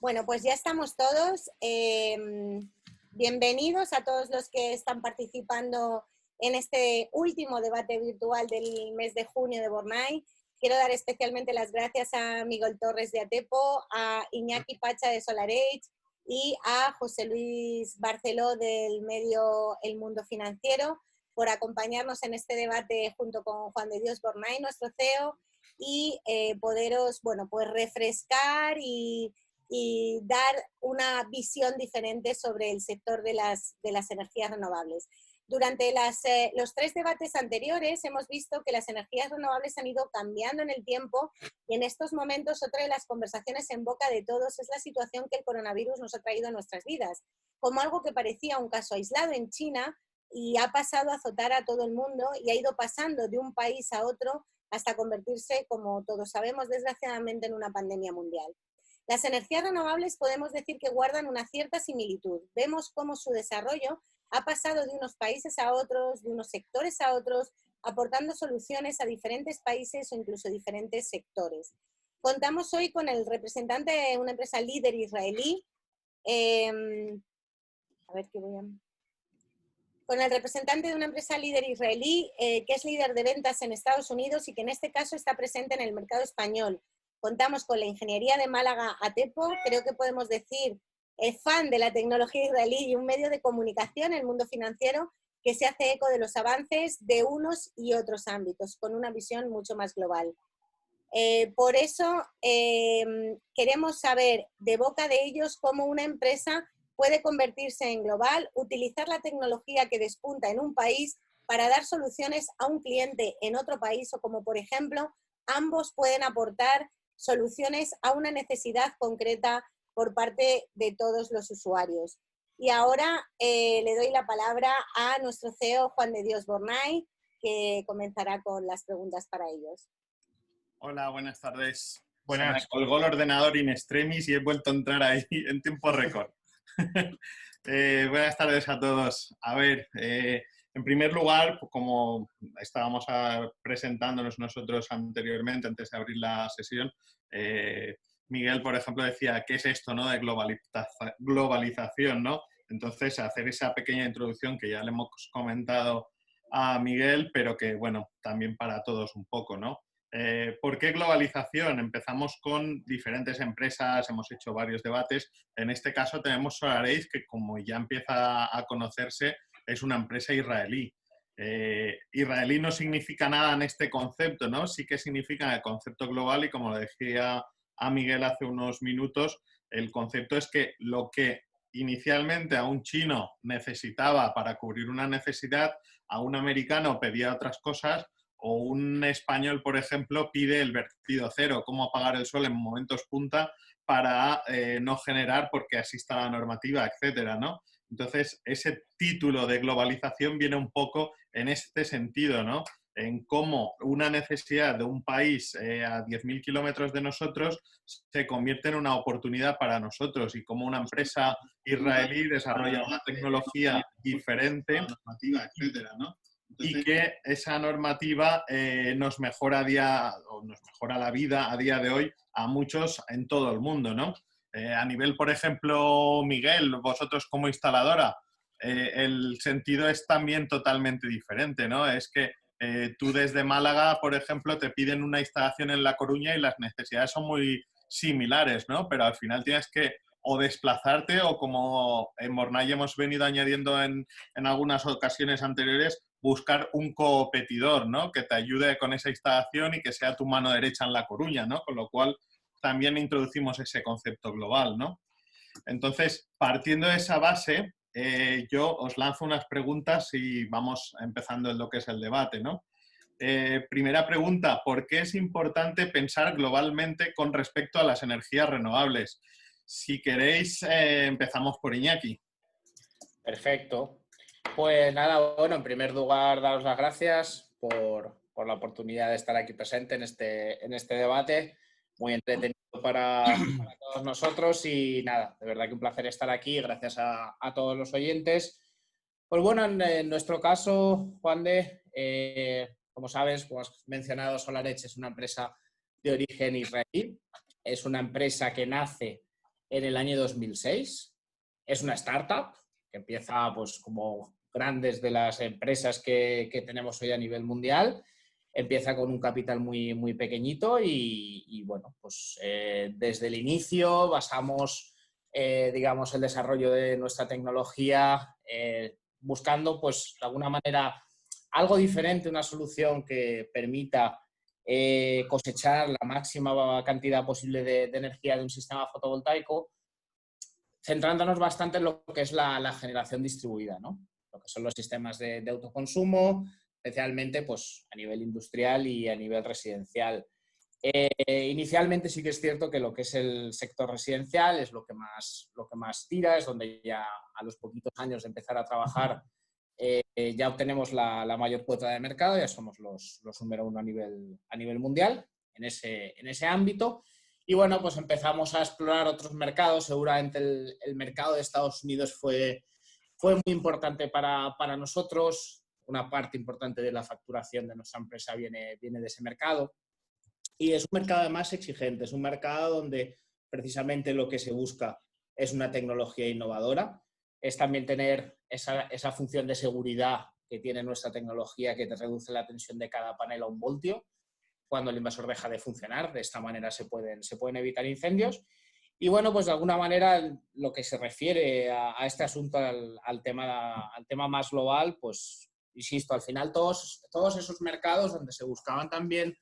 Bueno, pues ya estamos todos. Bienvenidos a todos los que están participando en este último debate virtual del mes de junio de Bornay. Quiero dar especialmente las gracias a Miguel Torres de Atepo, a Iñaki Pacha de SolarEdge y a José Luis Barceló del medio El Mundo Financiero por acompañarnos en este debate junto con Juan de Dios Bornay, nuestro CEO, y poderos, bueno, pues refrescar y dar una visión diferente sobre el sector de las energías renovables. Durante los 3 debates anteriores hemos visto que las energías renovables han ido cambiando en el tiempo y en estos momentos otra de las conversaciones en boca de todos es la situación que el coronavirus nos ha traído a nuestras vidas, como algo que parecía un caso aislado en China y ha pasado a azotar a todo el mundo y ha ido pasando de un país a otro hasta convertirse, como todos sabemos, desgraciadamente en una pandemia mundial. Las energías renovables podemos decir que guardan una cierta similitud. Vemos cómo su desarrollo ha pasado de unos países a otros, de unos sectores a otros, aportando soluciones a diferentes países o incluso diferentes sectores. Contamos hoy con el representante de una empresa líder israelí, con el representante de una empresa líder israelí que es líder de ventas en Estados Unidos y que en este caso está presente en el mercado español. Contamos con la ingeniería de Málaga Atepo, creo que podemos decir fan de la tecnología israelí y un medio de comunicación, El Mundo Financiero, que se hace eco de los avances de unos y otros ámbitos, con una visión mucho más global. Por eso queremos saber de boca de ellos cómo una empresa puede convertirse en global, utilizar la tecnología que despunta en un país para dar soluciones a un cliente en otro país o como por ejemplo ambos pueden aportar soluciones a una necesidad concreta por parte de todos los usuarios. Y ahora le doy la palabra a nuestro CEO Juan de Dios Bornay, que comenzará con las preguntas para ellos. Hola, buenas tardes. Buenas. Se me colgó el ordenador in extremis y he vuelto a entrar ahí en tiempo récord. Buenas tardes a todos. A ver, en primer lugar, como estábamos presentándonos nosotros anteriormente, antes de abrir la sesión, Miguel, por ejemplo, decía, ¿qué es esto, no, de globalización, ¿no? Entonces, hacer esa pequeña introducción que ya le hemos comentado a Miguel, pero que, bueno, también para todos un poco, ¿no? ¿Por qué globalización? Empezamos con diferentes empresas, hemos hecho varios debates. En este caso tenemos SolarEdge, que como ya empieza a conocerse, es una empresa israelí. Israelí no significa nada en este concepto, ¿no? Sí que significa el concepto global y como lo decía a Miguel hace unos minutos, el concepto es que lo que inicialmente a un chino necesitaba para cubrir una necesidad, a un americano pedía otras cosas, o un español, por ejemplo, pide el vertido cero, cómo apagar el sol en momentos punta para no generar porque así está la normativa, etcétera, ¿no? Entonces, ese título de globalización viene un poco en este sentido, ¿no? En cómo una necesidad de un país a 10.000 kilómetros de nosotros se convierte en una oportunidad para nosotros y cómo una empresa israelí desarrolla una tecnología diferente, etcétera, ¿no? Y que esa normativa nos mejora la vida a día de hoy a muchos en todo el mundo, ¿no? A nivel, por ejemplo, Miguel, vosotros como instaladora, el sentido es también totalmente diferente, ¿no? Es que tú desde Málaga, por ejemplo, te piden una instalación en La Coruña y las necesidades son muy similares, ¿no? Pero al final tienes que o desplazarte o, como en Bornay hemos venido añadiendo en algunas ocasiones anteriores, buscar un competidor, ¿no? Que te ayude con esa instalación y que sea tu mano derecha en La Coruña, ¿no? Con lo cual también introducimos ese concepto global, ¿no? Entonces, partiendo de esa base, yo os lanzo unas preguntas y vamos empezando en lo que es el debate, ¿no? Primera pregunta, ¿por qué es importante pensar globalmente con respecto a las energías renovables? Si queréis, empezamos por Iñaki. Perfecto. Pues nada, bueno, en primer lugar, daros las gracias por la oportunidad de estar aquí presente en este debate. Muy entretenido para todos nosotros y nada, de verdad que un placer estar aquí. Gracias a todos los oyentes. Pues bueno, en nuestro caso, Juan de, como sabes, como has mencionado, SolarEdge es una empresa de origen israelí. Es una empresa que nace en el año 2006. Es una startup que empieza pues, como grandes de las empresas que tenemos hoy a nivel mundial. Empieza con un capital muy, muy pequeñito y bueno, pues desde el inicio basamos, digamos, el desarrollo de nuestra tecnología buscando, pues, de alguna manera algo diferente, una solución que permita cosechar la máxima cantidad posible de energía de un sistema fotovoltaico, centrándonos bastante en lo que es la generación distribuida, ¿no? Lo que son los sistemas de autoconsumo, especialmente pues, a nivel industrial y a nivel residencial. Inicialmente sí que es cierto que lo que es el sector residencial es lo que más tira, es donde ya a los poquitos años de empezar a trabajar ya obtenemos la mayor cuota de mercado, ya somos los número uno a nivel mundial en ese ámbito. Y bueno, pues empezamos a explorar otros mercados. Seguramente el mercado de Estados Unidos fue muy importante para nosotros. Una parte importante de la facturación de nuestra empresa viene de ese mercado. Y es un mercado además exigente, es un mercado donde precisamente lo que se busca es una tecnología innovadora, es también tener esa función de seguridad que tiene nuestra tecnología, que te reduce la tensión de cada panel a 1 voltio cuando el inversor deja de funcionar. De esta manera se pueden evitar incendios. Y bueno, pues de alguna manera lo que se refiere a este asunto, al tema más global, pues insisto, al final todos esos mercados donde se buscaban también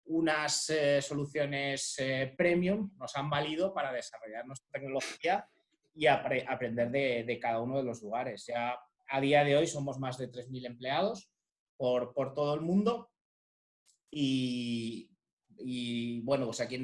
unas soluciones premium nos han valido para desarrollar nuestra tecnología y aprender de cada uno de los lugares. Ya a día de hoy somos más de 3.000 empleados por todo el mundo y bueno, pues aquí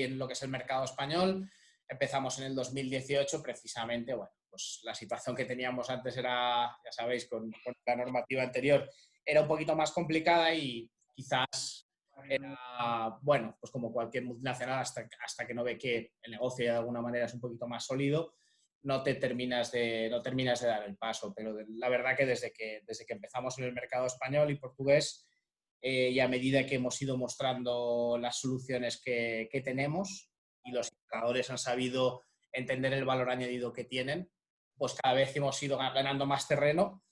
en lo que es el mercado español empezamos en el 2018 precisamente, bueno, pues la situación que teníamos antes era, ya sabéis, con la normativa anterior, era un poquito más complicada y quizás era, bueno, pues como cualquier multinacional, hasta que no ve que el negocio de alguna manera es un poquito más sólido, no terminas de dar el paso. Pero la verdad que desde que empezamos en el mercado español y portugués, y a medida que hemos ido mostrando las soluciones que tenemos y los indicadores han sabido entender el valor añadido que tienen, pues cada vez hemos ido ganando más terreno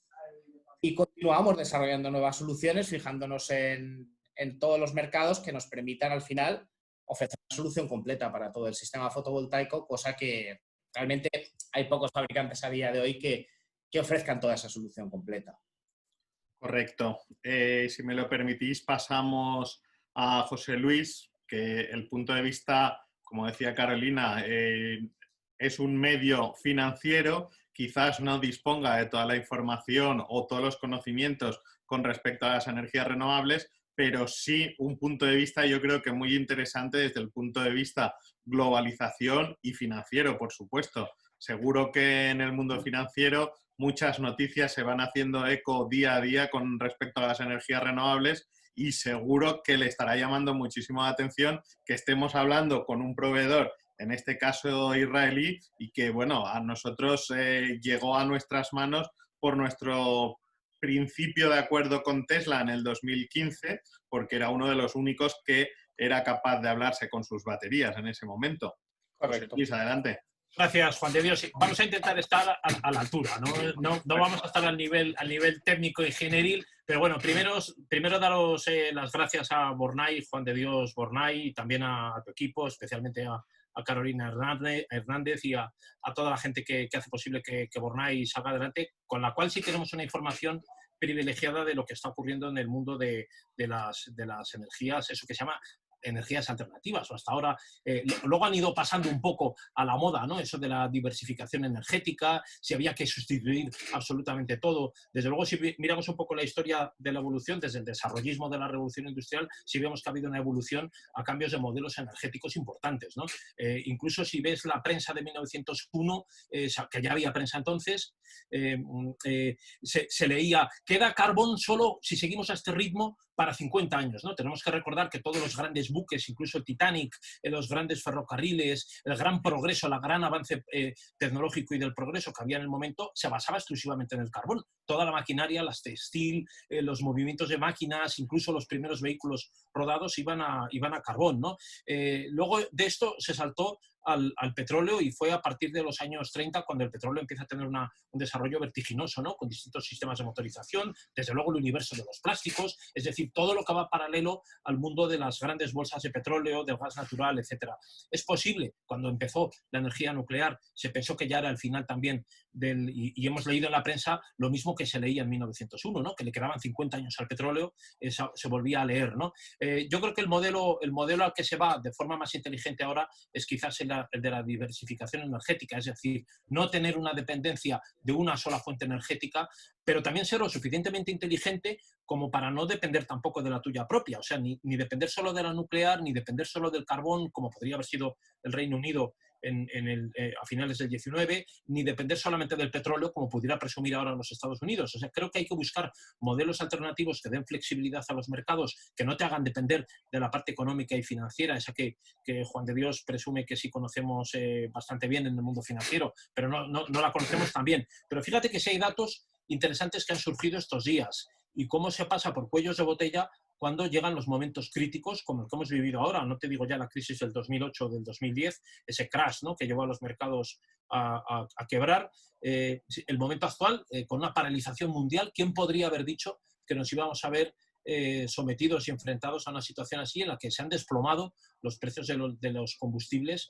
y continuamos desarrollando nuevas soluciones, fijándonos en todos los mercados que nos permitan al final ofrecer una solución completa para todo el sistema fotovoltaico, cosa que realmente hay pocos fabricantes a día de hoy que ofrezcan toda esa solución completa. Correcto. Si me lo permitís, pasamos a José Luis, que el punto de vista, como decía Carolina, es un medio financiero, quizás no disponga de toda la información o todos los conocimientos con respecto a las energías renovables, pero sí un punto de vista yo creo que muy interesante desde el punto de vista globalización y financiero, por supuesto. Seguro que en el mundo financiero muchas noticias se van haciendo eco día a día con respecto a las energías renovables y seguro que le estará llamando muchísimo la atención que estemos hablando con un proveedor, en este caso israelí, y que, bueno, a nosotros llegó a nuestras manos por nuestro principio de acuerdo con Tesla en el 2015, porque era uno de los únicos que era capaz de hablarse con sus baterías en ese momento. Correcto. José Luis, adelante. Gracias, Juan de Dios. Vamos a intentar estar a la altura, no vamos a estar al nivel técnico y ingenieril, pero bueno, primero daros las gracias a Bornay, Juan de Dios Bornay, y también a tu equipo, especialmente a Carolina Hernández y a toda la gente que hace posible que Bornay salga adelante, con la cual sí tenemos una información privilegiada de lo que está ocurriendo en el mundo de las energías, eso que se llama energías alternativas, o hasta ahora, luego han ido pasando un poco a la moda, ¿no? Eso de la diversificación energética, si había que sustituir absolutamente todo. Desde luego, si miramos un poco la historia de la evolución, desde el desarrollismo de la revolución industrial, sí vemos que ha habido una evolución a cambios de modelos energéticos importantes, ¿no? Incluso si ves la prensa de 1901, que ya había prensa entonces, se leía, queda carbón solo si seguimos a este ritmo para 50 años, ¿no? Tenemos que recordar que todos los grandes buques, incluso el Titanic, los grandes ferrocarriles, el gran progreso, el gran avance tecnológico y del progreso que había en el momento, se basaba exclusivamente en el carbón. Toda la maquinaria, las textil, los movimientos de máquinas, incluso los primeros vehículos rodados iban a carbón, ¿no? Luego de esto se saltó al petróleo, y fue a partir de los años 30 cuando el petróleo empieza a tener un desarrollo vertiginoso, ¿no? Con distintos sistemas de motorización, desde luego el universo de los plásticos, es decir, todo lo que va paralelo al mundo de las grandes bolsas de petróleo, del gas natural, etcétera. Es posible, cuando empezó la energía nuclear, se pensó que ya era el final también y hemos leído en la prensa lo mismo que se leía en 1901, ¿no? Que le quedaban 50 años al petróleo, se volvía a leer, ¿no? Yo creo que el modelo al que se va de forma más inteligente ahora es quizás el de la diversificación energética, es decir, no tener una dependencia de una sola fuente energética, pero también ser lo suficientemente inteligente como para no depender tampoco de la tuya propia, o sea, ni depender solo de la nuclear, ni depender solo del carbón, como podría haber sido el Reino Unido a finales del 19, ni depender solamente del petróleo, como pudiera presumir ahora los Estados Unidos. O sea, creo que hay que buscar modelos alternativos que den flexibilidad a los mercados, que no te hagan depender de la parte económica y financiera, esa que Juan de Dios presume que sí conocemos bastante bien en el mundo financiero, pero no la conocemos tan bien. Pero fíjate que sí hay datos interesantes que han surgido estos días y cómo se pasa por cuellos de botella cuando llegan los momentos críticos como el que hemos vivido ahora. No te digo ya la crisis del 2008 o del 2010, ese crash, ¿no?, que llevó a los mercados a quebrar. El momento actual, con una paralización mundial, ¿quién podría haber dicho que nos íbamos a ver sometidos y enfrentados a una situación así en la que se han desplomado los precios de los combustibles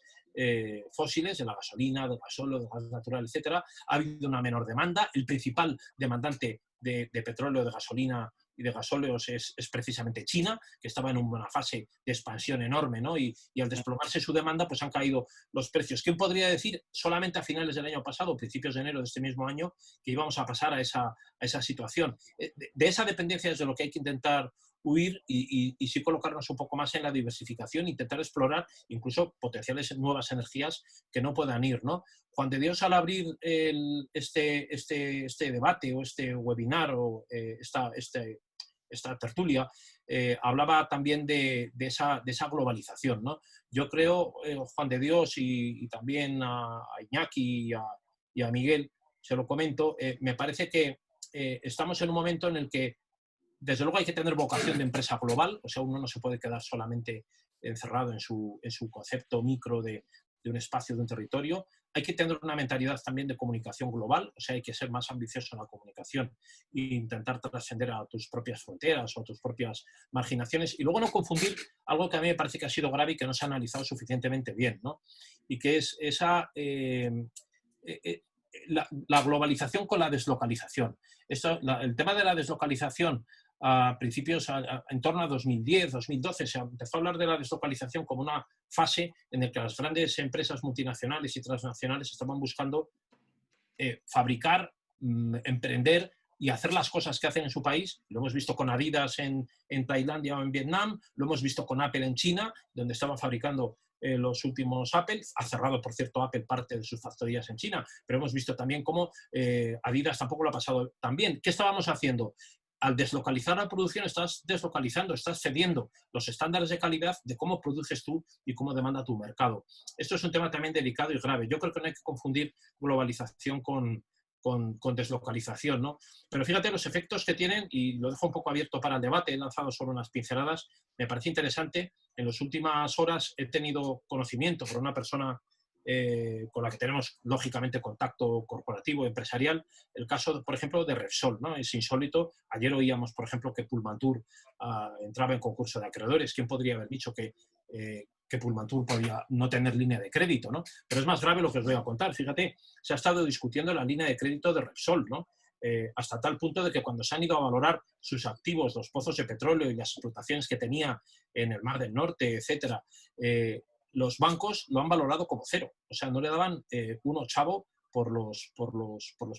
fósiles, de la gasolina, del gasóleo, del gas natural, etcétera? Ha habido una menor demanda. El principal demandante de petróleo, de gasolina y de gasóleos es precisamente China, que estaba en una fase de expansión enorme, ¿no? Y al desplomarse su demanda, pues han caído los precios. ¿Quién podría decir solamente a finales del año pasado, principios de enero de este mismo año, que íbamos a pasar a esa situación? De esa dependencia es de lo que hay que intentar huir y sí colocarnos un poco más en la diversificación, intentar explorar incluso potenciales nuevas energías que no puedan ir, ¿no? Juan de Dios, al abrir este debate o este webinar o esta tertulia, hablaba también de esa globalización, ¿no? Yo creo, Juan de Dios, y también a Iñaki y a Miguel, se lo comento, me parece que estamos en un momento en el que desde luego hay que tener vocación de empresa global, o sea, uno no se puede quedar solamente encerrado en su concepto micro de un espacio, de un territorio. Hay que tener una mentalidad también de comunicación global, o sea, hay que ser más ambicioso en la comunicación e intentar trascender a tus propias fronteras o a tus propias marginaciones, y luego no confundir algo que a mí me parece que ha sido grave y que no se ha analizado suficientemente bien, ¿no? Y que es la globalización con la deslocalización. El tema de la deslocalización a principios, en torno a 2010, 2012, se empezó a hablar de la deslocalización como una fase en la que las grandes empresas multinacionales y transnacionales estaban buscando fabricar, emprender y hacer las cosas que hacen en su país. Lo hemos visto con Adidas en Tailandia o en Vietnam, lo hemos visto con Apple en China, donde estaban fabricando los últimos Apple. Ha cerrado, por cierto, Apple parte de sus factorías en China, pero hemos visto también cómo Adidas tampoco lo ha pasado tan bien. ¿Qué estábamos haciendo? Al deslocalizar la producción estás deslocalizando, estás cediendo los estándares de calidad de cómo produces tú y cómo demanda tu mercado. Esto es un tema también delicado y grave. Yo creo que no hay que confundir globalización con deslocalización, ¿no? Pero fíjate los efectos que tienen, y lo dejo un poco abierto para el debate, he lanzado solo unas pinceladas, me parece interesante. En las últimas horas he tenido conocimiento por una persona con la que tenemos lógicamente contacto corporativo, empresarial, el caso, por ejemplo, de Repsol, ¿no? Es insólito. Ayer oíamos, por ejemplo, que Pullmantur entraba en concurso de acreedores. ¿Quién podría haber dicho que Pullmantur podía no tener línea de crédito, ¿no? Pero es más grave lo que os voy a contar. Fíjate, se ha estado discutiendo la línea de crédito de Repsol, ¿no? Hasta tal punto de que cuando se han ido a valorar sus activos, los pozos de petróleo y las explotaciones que tenía en el Mar del Norte, etcétera, los bancos lo han valorado como cero. O sea, no le daban un ochavo por los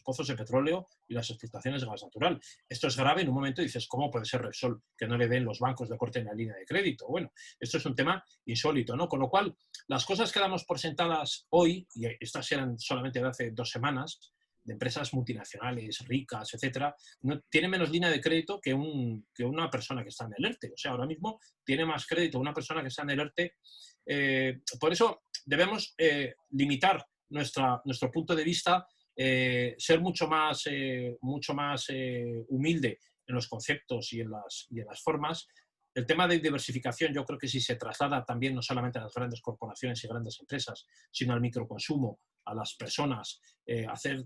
pozos de petróleo y las explotaciones de gas natural. Esto es grave. En un momento dices, ¿cómo puede ser Repsol que no le den los bancos de corte en la línea de crédito? Bueno, esto es un tema insólito, ¿no? Con lo cual, las cosas que damos por sentadas hoy, y estas eran solamente de hace 2 semanas, de empresas multinacionales, ricas, etcétera, no, tienen menos línea de crédito que una persona que está en el ERTE. O sea, ahora mismo tiene más crédito una persona que está en el ERTE. Por eso debemos limitar nuestro punto de vista, ser mucho más humilde en los conceptos y en las formas, El tema de diversificación yo creo que si se traslada también no solamente a las grandes corporaciones y grandes empresas, sino al microconsumo, a las personas,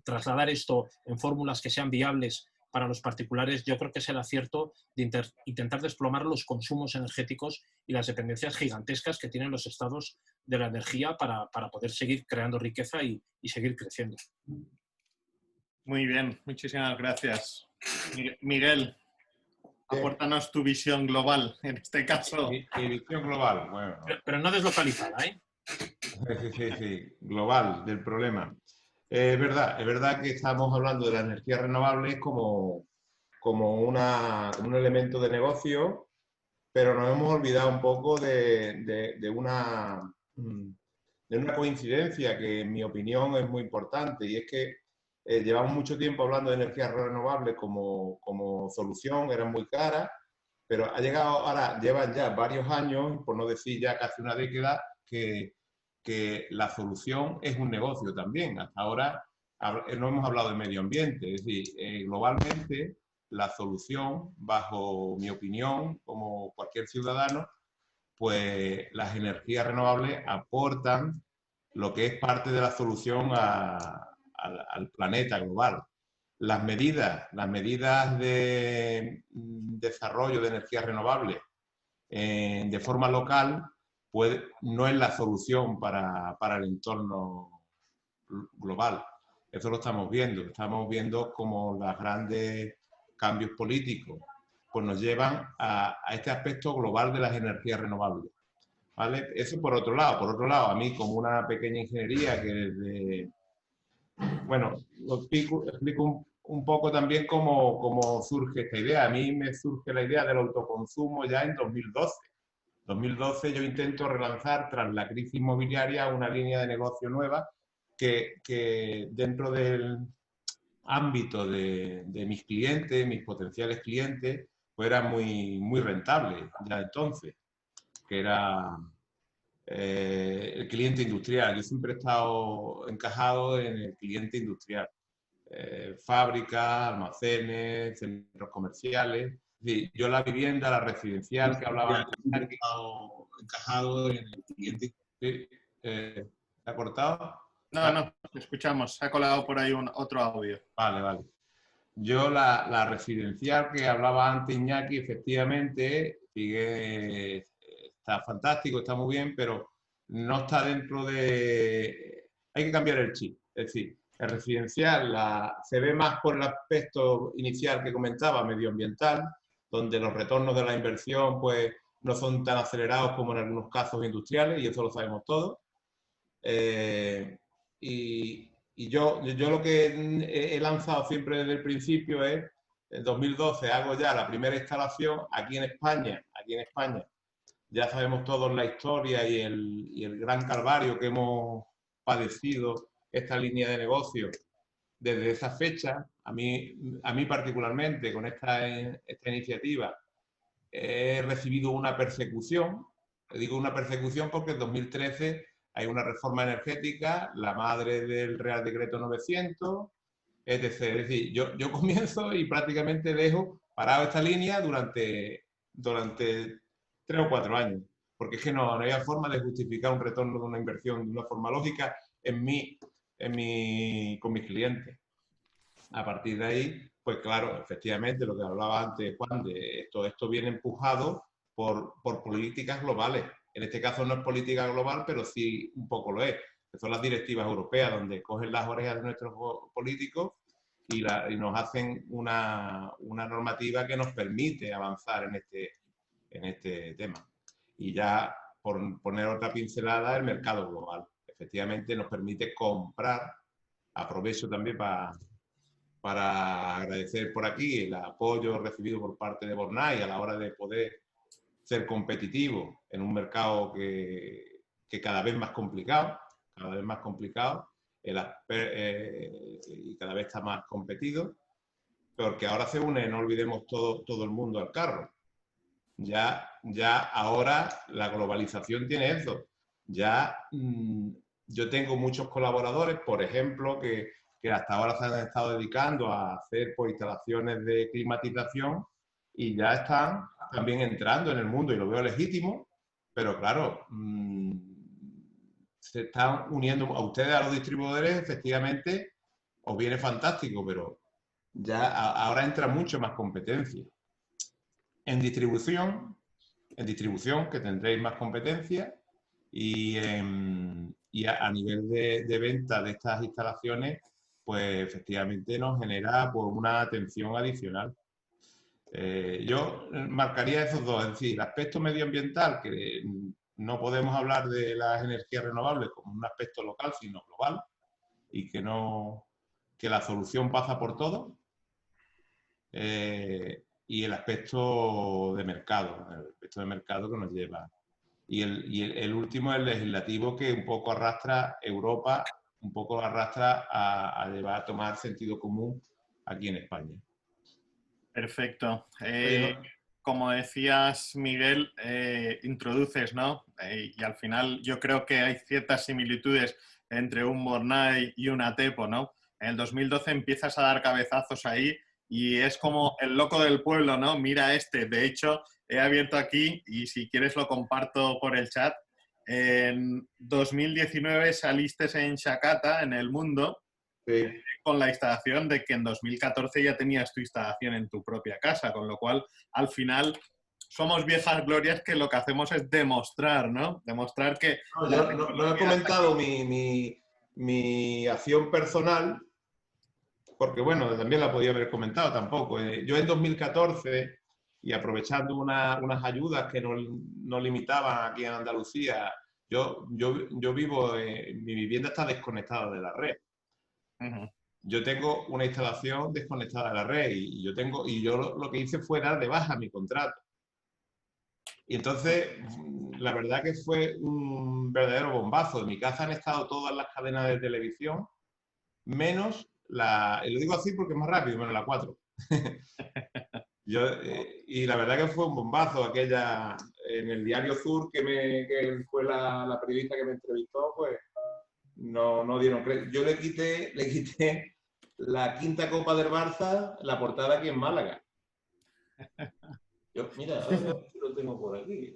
trasladar esto en fórmulas que sean viables para los particulares, yo creo que es el acierto de intentar desplomar los consumos energéticos y las dependencias gigantescas que tienen los estados de la energía para poder seguir creando riqueza y seguir creciendo. Muy bien, muchísimas gracias. Miguel, apórtanos tu visión global, en este caso. Mi visión global, bueno. Pero no deslocalizada, ¿eh? Sí, global del problema. Es verdad que estamos hablando de las energías renovables como un elemento de negocio, pero nos hemos olvidado un poco de una coincidencia que en mi opinión es muy importante, y es que llevamos mucho tiempo hablando de energías renovables como solución, eran muy caras, pero llevan ya varios años, por no decir ya casi una década, que la solución es un negocio también. Hasta ahora no hemos hablado de medio ambiente, es decir, globalmente la solución, bajo mi opinión, como cualquier ciudadano, pues las energías renovables aportan lo que es parte de la solución al planeta global. Las medidas de desarrollo de energías renovables de forma local pues no es la solución para el entorno global. Eso lo estamos viendo como los grandes cambios políticos pues nos llevan a este aspecto global de las energías renovables, ¿vale? Eso por otro lado. Por otro lado, a mí como una pequeña ingeniería que bueno, lo explico un poco también cómo surge esta idea. A mí me surge la idea del autoconsumo ya en 2012. 2012 yo intento relanzar, tras la crisis inmobiliaria, una línea de negocio nueva que dentro del ámbito de mis clientes, mis potenciales clientes, pues era muy rentable ya entonces, que era el cliente industrial. Yo siempre he estado encajado en el cliente industrial. Fábricas, almacenes, centros comerciales. Sí, yo la vivienda, la residencial que hablaba antes, he estado encajado en el cliente. Sí, ¿se ha cortado? No, te escuchamos. Se ha colado por ahí otro audio. Vale. Yo la residencial que hablaba antes Iñaki, efectivamente, está fantástico, está muy bien, pero no está dentro de... Hay que cambiar el chip. Es decir, el residencial se ve más por el aspecto inicial que comentaba, medioambiental, donde los retornos de la inversión pues, no son tan acelerados como en algunos casos industriales, y eso lo sabemos todos. Y yo lo que he lanzado siempre desde el principio es, en 2012 hago ya la primera instalación aquí en España. Ya sabemos todos la historia y el gran calvario que hemos padecido esta línea de negocio desde esa fecha. A mí particularmente, con esta iniciativa, he recibido una persecución. Digo una persecución porque en 2013 hay una reforma energética, la madre del Real Decreto 900, etc. Es decir, yo comienzo y prácticamente dejo parado esta línea durante 3 o 4 años, porque es que no había forma de justificar un retorno de una inversión de una forma lógica con mis clientes. A partir de ahí, pues claro, efectivamente, lo que hablaba antes Juan, de esto viene empujado por políticas globales. En este caso no es política global, pero sí un poco lo es. Que son las directivas europeas, donde cogen las orejas de nuestros políticos y nos hacen una normativa que nos permite avanzar en este tema. Y ya, por poner otra pincelada, el mercado global. Efectivamente nos permite comprar. Aprovecho también para agradecer por aquí el apoyo recibido por parte de Bornay a la hora de poder ser competitivo en un mercado que cada vez más complicado, y cada vez está más competido, porque ahora se une, no olvidemos, todo el mundo al carro. Ya ahora la globalización tiene eso. Ya yo tengo muchos colaboradores, por ejemplo, que hasta ahora se han estado dedicando a hacer pues, instalaciones de climatización y ya están también entrando en el mundo y lo veo legítimo, pero claro, se están uniendo a ustedes, a los distribuidores, efectivamente, os viene fantástico, pero ya ahora entra mucho más competencia. En distribución, que tendréis más competencia, y a nivel de venta de estas instalaciones, pues efectivamente nos genera pues, una atención adicional. Yo marcaría esos dos, es decir, el aspecto medioambiental, que no podemos hablar de las energías renovables como un aspecto local, sino global, y que la solución pasa por todo. Y el aspecto de mercado que nos lleva. Y el último, el legislativo, que un poco arrastra Europa, un poco arrastra a tomar sentido común aquí en España. Perfecto. Oye, ¿no? Como decías, Miguel, introduces, ¿no? Y al final yo creo que hay ciertas similitudes entre un Bornay y un Atepo, ¿no? En el 2012 empiezas a dar cabezazos ahí y es como el loco del pueblo, ¿no? Mira este. De hecho, he abierto aquí y si quieres lo comparto por el chat. En 2019 saliste en Shakata, en El Mundo, Sí. con la instalación de que en 2014 ya tenías tu instalación en tu propia casa, con lo cual, al final, somos viejas glorias que lo que hacemos es demostrar, ¿no? Demostrar que... No, yo no he comentado mi acción personal, porque, bueno, también la podía haber comentado tampoco. Yo en 2014, y aprovechando unas ayudas que nos limitaban aquí en Andalucía, yo vivo, mi vivienda está desconectada de la red. Yo tengo una instalación desconectada de la red y yo lo que hice fue dar de baja mi contrato. Y entonces, la verdad que fue un verdadero bombazo. En mi casa han estado todas las cadenas de televisión, menos y lo digo así porque es más rápido, menos la 4. Y la verdad que fue un bombazo aquella, en el Diario Sur, que fue la periodista que me entrevistó, pues no dieron crédito. Yo le quité la quinta Copa del Barça, la portada aquí en Málaga. Mira, lo tengo por aquí.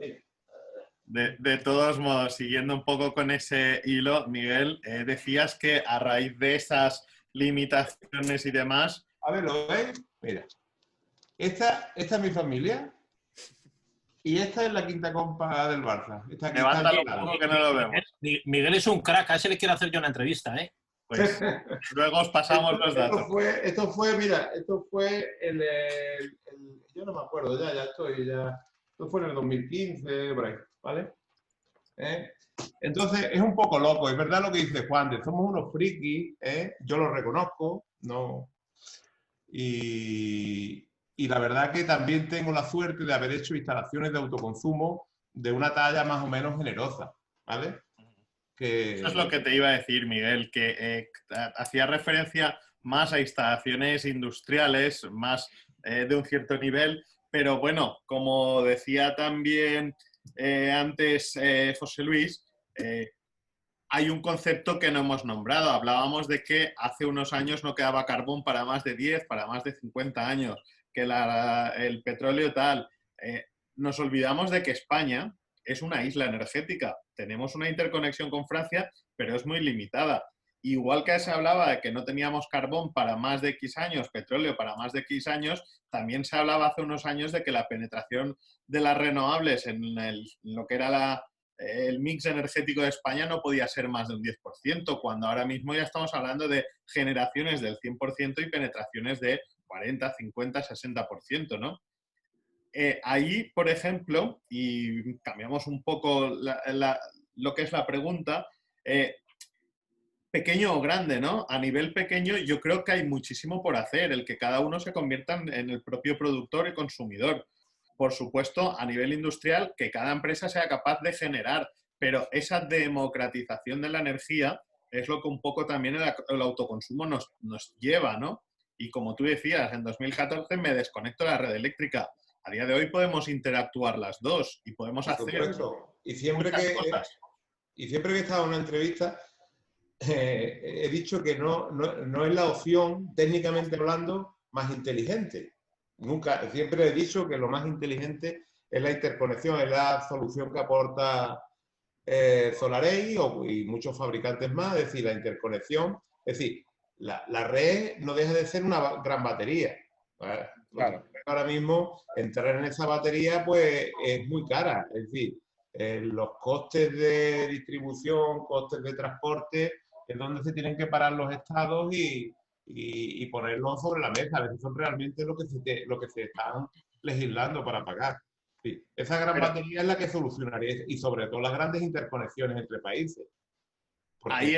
De todos modos, siguiendo un poco con ese hilo, Miguel, decías que a raíz de esas limitaciones y demás... A ver, ¿lo veis? Mira, esta es mi familia y esta es la quinta Copa del Barça. Levántalo un poco que no lo vemos. Miguel es un crack, a ese le quiero hacer yo una entrevista, ¿eh? Pues luego os pasamos los datos. Esto fue yo no me acuerdo, ya estoy. Esto fue en el 2015, por ahí, ¿vale? Entonces, es un poco loco, es verdad lo que dice Juan, somos unos frikis, yo lo reconozco, no. Y la verdad que también tengo la suerte de haber hecho instalaciones de autoconsumo de una talla más o menos generosa, ¿vale? Eso es lo que te iba a decir, Miguel, que hacía referencia más a instalaciones industriales, más de un cierto nivel, pero bueno, como decía también antes José Luis, hay un concepto que no hemos nombrado. Hablábamos de que hace unos años no quedaba carbón para más de 10, para más de 50 años, que el petróleo tal. Nos olvidamos de que España es una isla energética. Tenemos una interconexión con Francia, pero es muy limitada. Igual que se hablaba de que no teníamos carbón para más de X años, petróleo para más de X años, también se hablaba hace unos años de que la penetración de las renovables en lo que era el mix energético de España no podía ser más de un 10%, cuando ahora mismo ya estamos hablando de generaciones del 100% y penetraciones de 40, 50, 60%, ¿no? Ahí, por ejemplo, y cambiamos un poco lo que es la pregunta, pequeño o grande, ¿no? A nivel pequeño yo creo que hay muchísimo por hacer, el que cada uno se convierta en el propio productor y consumidor. Por supuesto, a nivel industrial, que cada empresa sea capaz de generar, pero esa democratización de la energía es lo que un poco también el autoconsumo nos lleva, ¿no? Y como tú decías, en 2014 me desconecto de la red eléctrica. A día de hoy podemos interactuar las dos y podemos hacer muchas cosas. Y siempre que he estado en una entrevista, he dicho que no es la opción, técnicamente hablando, más inteligente. Nunca, siempre he dicho que lo más inteligente es la interconexión, es la solución que aporta SolarEdge y muchos fabricantes más, es decir, la interconexión, es decir, la red no deja de ser una gran batería, ¿vale? Claro. Ahora mismo entrar en esa batería pues es muy cara, es decir, los costes de distribución, costes de transporte, es donde se tienen que parar los estados y ponerlo sobre la mesa, a veces son realmente lo que se están legislando para pagar. Sí, esa gran Pero batería es la que solucionaría y sobre todo las grandes interconexiones entre países. ahí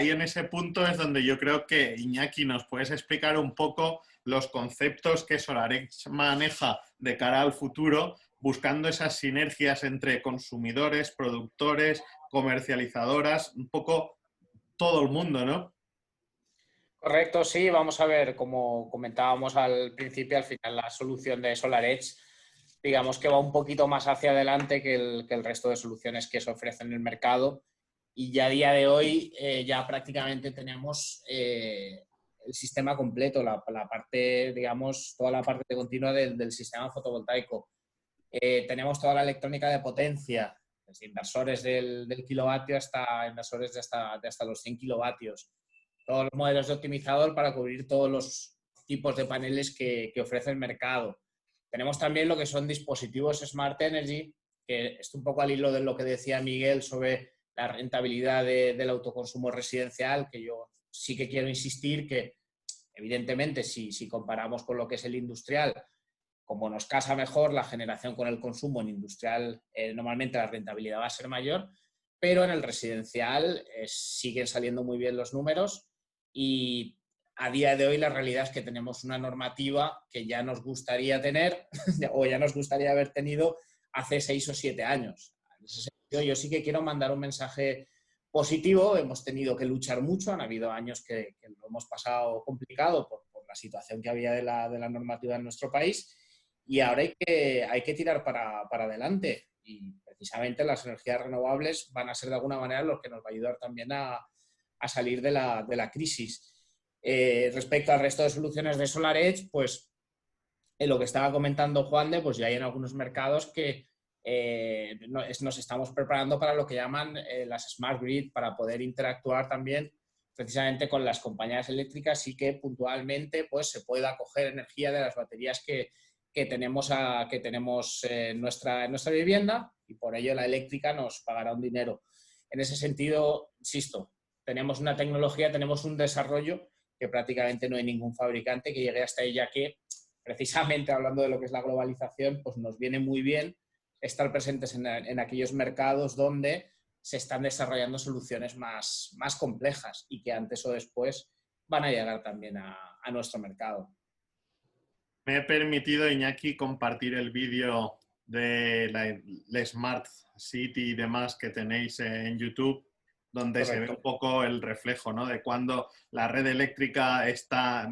en ese punto es donde yo creo que, Iñaki, nos puedes explicar un poco los conceptos que SolarEdge maneja de cara al futuro, buscando esas sinergias entre consumidores, productores, comercializadoras, un poco todo el mundo, ¿no? Correcto, sí, vamos a ver, como comentábamos al principio, al final la solución de SolarEdge, digamos que va un poquito más hacia adelante que el resto de soluciones que se ofrecen en el mercado, y ya a día de hoy ya prácticamente tenemos el sistema completo, la parte, digamos, toda la parte continua del sistema fotovoltaico. Tenemos toda la electrónica de potencia, desde inversores del kilovatio hasta inversores de hasta los 100 kilovatios. Todos los modelos de optimizador para cubrir todos los tipos de paneles que ofrece el mercado. Tenemos también lo que son dispositivos Smart Energy, que es un poco al hilo de lo que decía Miguel sobre la rentabilidad del autoconsumo residencial, que yo sí que quiero insistir que, evidentemente, si comparamos con lo que es el industrial, como nos casa mejor la generación con el consumo en industrial, normalmente la rentabilidad va a ser mayor, pero en el residencial siguen saliendo muy bien los números y a día de hoy la realidad es que tenemos una normativa que ya nos gustaría tener o ya nos gustaría haber tenido hace 6 o 7 años. En ese sentido, yo sí que quiero mandar un mensaje positivo. Hemos tenido que luchar mucho, han habido años que lo hemos pasado complicado por la situación que había de la normativa en nuestro país y ahora hay que tirar para adelante y precisamente las energías renovables van a ser de alguna manera los que nos va a ayudar también a salir de la crisis. Respecto al resto de soluciones de SolarEdge, pues en lo que estaba comentando Juan de, pues ya hay en algunos mercados que nos estamos preparando para lo que llaman las Smart Grid, para poder interactuar también precisamente con las compañías eléctricas y que puntualmente pues, se pueda coger energía de las baterías que tenemos en nuestra vivienda y por ello la eléctrica nos pagará un dinero. En ese sentido, insisto, tenemos una tecnología, tenemos un desarrollo que prácticamente no hay ningún fabricante que llegue hasta ella, que precisamente hablando de lo que es la globalización, pues nos viene muy bien estar presentes en aquellos mercados donde se están desarrollando soluciones más complejas y que antes o después van a llegar también a nuestro mercado. Me he permitido, Iñaki, compartir el vídeo de la Smart City y demás que tenéis en YouTube, donde Correcto. Se ve un poco el reflejo, ¿no? De cuando la red eléctrica está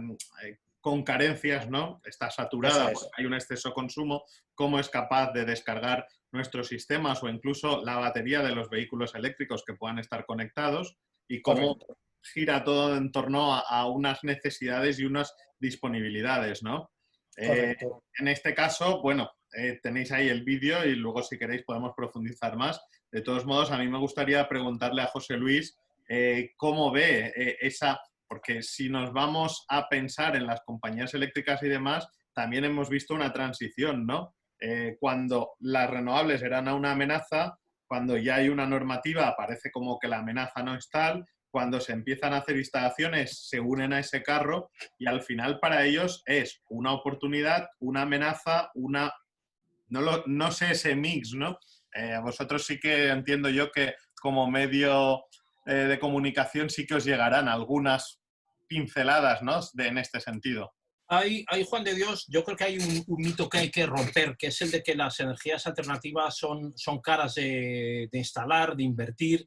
con carencias, ¿no? Está saturada porque hay un exceso de consumo, cómo es capaz de descargar nuestros sistemas o incluso la batería de los vehículos eléctricos que puedan estar conectados y cómo Correcto. Gira todo en torno a unas necesidades y unas disponibilidades, ¿no? En este caso, bueno, tenéis ahí el vídeo y luego si queréis podemos profundizar más. De todos modos, a mí me gustaría preguntarle a José Luis cómo ve esa... Porque si nos vamos a pensar en las compañías eléctricas y demás, también hemos visto una transición, ¿no? Cuando las renovables eran una amenaza, cuando ya hay una normativa, parece como que la amenaza no es tal, cuando se empiezan a hacer instalaciones, se unen a ese carro y al final para ellos es una oportunidad, una amenaza, una... No sé ese mix, ¿no? A vosotros sí que entiendo yo que como medio de comunicación sí que os llegarán algunas pinceladas, ¿no? En este sentido. Hay, Juan de Dios, yo creo que hay un mito que hay que romper, que es el de que las energías alternativas son caras de instalar, de invertir.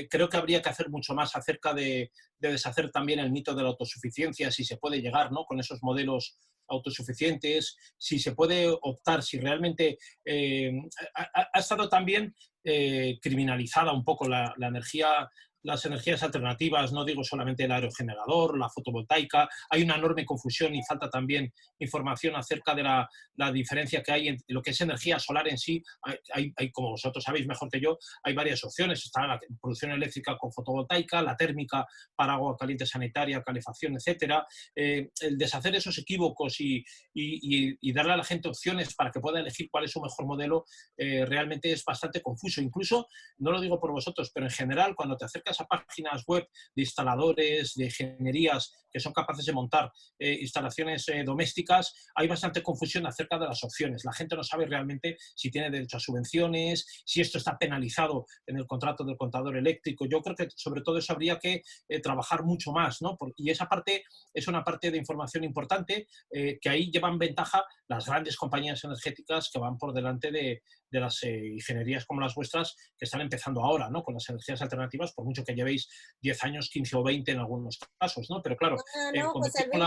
Creo que habría que hacer mucho más acerca de deshacer también el mito de la autosuficiencia, si se puede llegar, ¿no? Con esos modelos autosuficientes, si se puede optar, si realmente ha estado también criminalizada un poco la energía las energías alternativas, no digo solamente el aerogenerador, la fotovoltaica, hay una enorme confusión y falta también información acerca de la diferencia que hay en lo que es energía solar en sí. Hay, como vosotros sabéis mejor que yo, hay varias opciones. Está la producción eléctrica con fotovoltaica, la térmica para agua caliente sanitaria, calefacción, etcétera. El deshacer esos equívocos y darle a la gente opciones para que pueda elegir cuál es su mejor modelo realmente es bastante confuso. Incluso, no lo digo por vosotros, pero en general, cuando te acercas a páginas web de instaladores, de ingenierías que son capaces de montar instalaciones domésticas, hay bastante confusión acerca de las opciones. La gente no sabe realmente si tiene derecho a subvenciones, si esto está penalizado en el contrato del contador eléctrico. Yo creo que sobre todo eso habría que trabajar mucho más, ¿no? Y esa parte es una parte de información importante que ahí llevan ventaja las grandes compañías energéticas que van por delante de las ingenierías como las vuestras, que están empezando ahora, ¿no? Con las energías alternativas, por mucho que llevéis 10 años, 15 o 20 en algunos casos, ¿no? Pero claro, No, José Luis,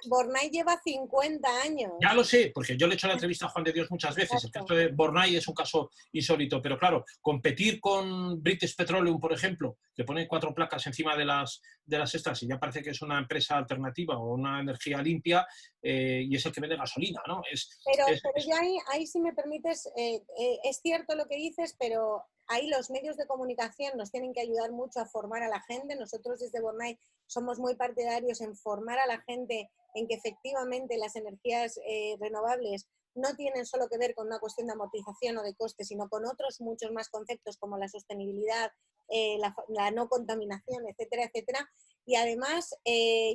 Bornay lleva 50 años. Ya lo sé, porque yo le he hecho la entrevista a Juan de Dios muchas veces. El caso de Bornay es un caso insólito, pero claro, competir con British Petroleum, por ejemplo, que pone 4 placas encima de las estas y ya parece que es una empresa alternativa o una energía limpia, y es el que vende gasolina, ¿no? Pero yo ahí, si me permites, es cierto lo que dices, pero ahí los medios de comunicación nos tienen que ayudar mucho a formar a la gente. Nosotros desde Bornay somos muy partidarios en formar a la gente en que efectivamente las energías renovables no tienen solo que ver con una cuestión de amortización o de coste, sino con otros muchos más conceptos como la sostenibilidad, la no contaminación, etcétera, etcétera. Y además,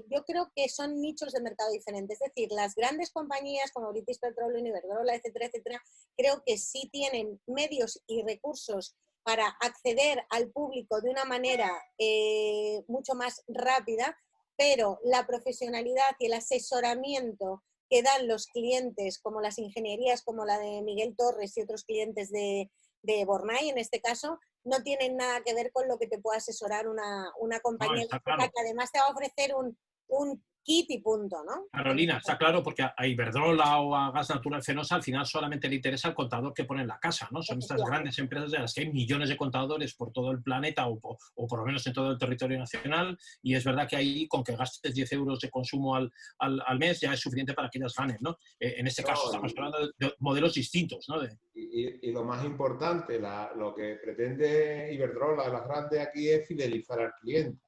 yo creo que son nichos de mercado diferentes. Es decir, las grandes compañías como British Petroleum, Iberdrola, etcétera, etcétera, creo que sí tienen medios y recursos para acceder al público de una manera mucho más rápida, pero la profesionalidad y el asesoramiento que dan los clientes, como las ingenierías, como la de Miguel Torres y otros clientes de Bornay, en este caso, no tienen nada que ver con lo que te pueda asesorar una compañía claro, que además te va a ofrecer un kit y punto, ¿no? Carolina, está claro, porque a Iberdrola o a Gas Natural Fenosa al final solamente le interesa el contador que pone en la casa, ¿no? Son estas grandes empresas de las que hay millones de contadores por todo el planeta o por lo menos en todo el territorio nacional, y es verdad que ahí con que gastes 10 euros de consumo al mes ya es suficiente para que ellas ganen, ¿no? En este caso estamos hablando de modelos distintos, ¿no? Y lo más importante, lo que pretende Iberdrola, las grandes aquí, es fidelizar al cliente.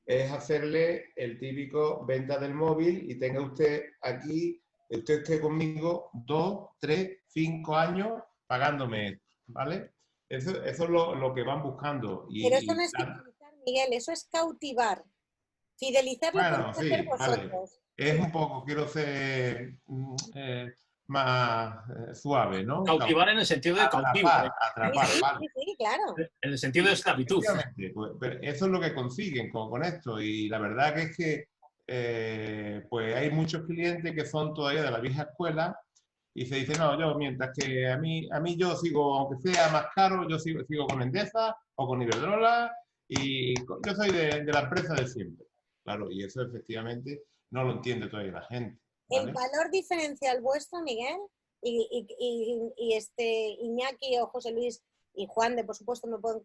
Es hacerle el típico venta del móvil y tenga usted aquí, usted esté conmigo 2, 3, 5 años pagándome, ¿vale? Eso es lo que van buscando. Pero eso no es fidelizar, Miguel, eso es cautivar. Fidelizar lo podéis hacer vosotros. Vale. Es un poco, quiero ser más suave, ¿no? Cautivar en el sentido de cautivo. Atrapar, vale. Sí, claro. En el sentido de esclavitud. Pues, pero eso es lo que consiguen con esto. Y la verdad que es que pues hay muchos clientes que son todavía de la vieja escuela y se dicen, no, yo mientras que a mí yo sigo, aunque sea más caro, yo sigo con Endesa o con Iberdrola y yo soy de la empresa de siempre. Claro, y eso efectivamente no lo entiende todavía la gente, ¿vale? El valor diferencial vuestro, Miguel, y Iñaki o José Luis y Juan, por supuesto, me pueden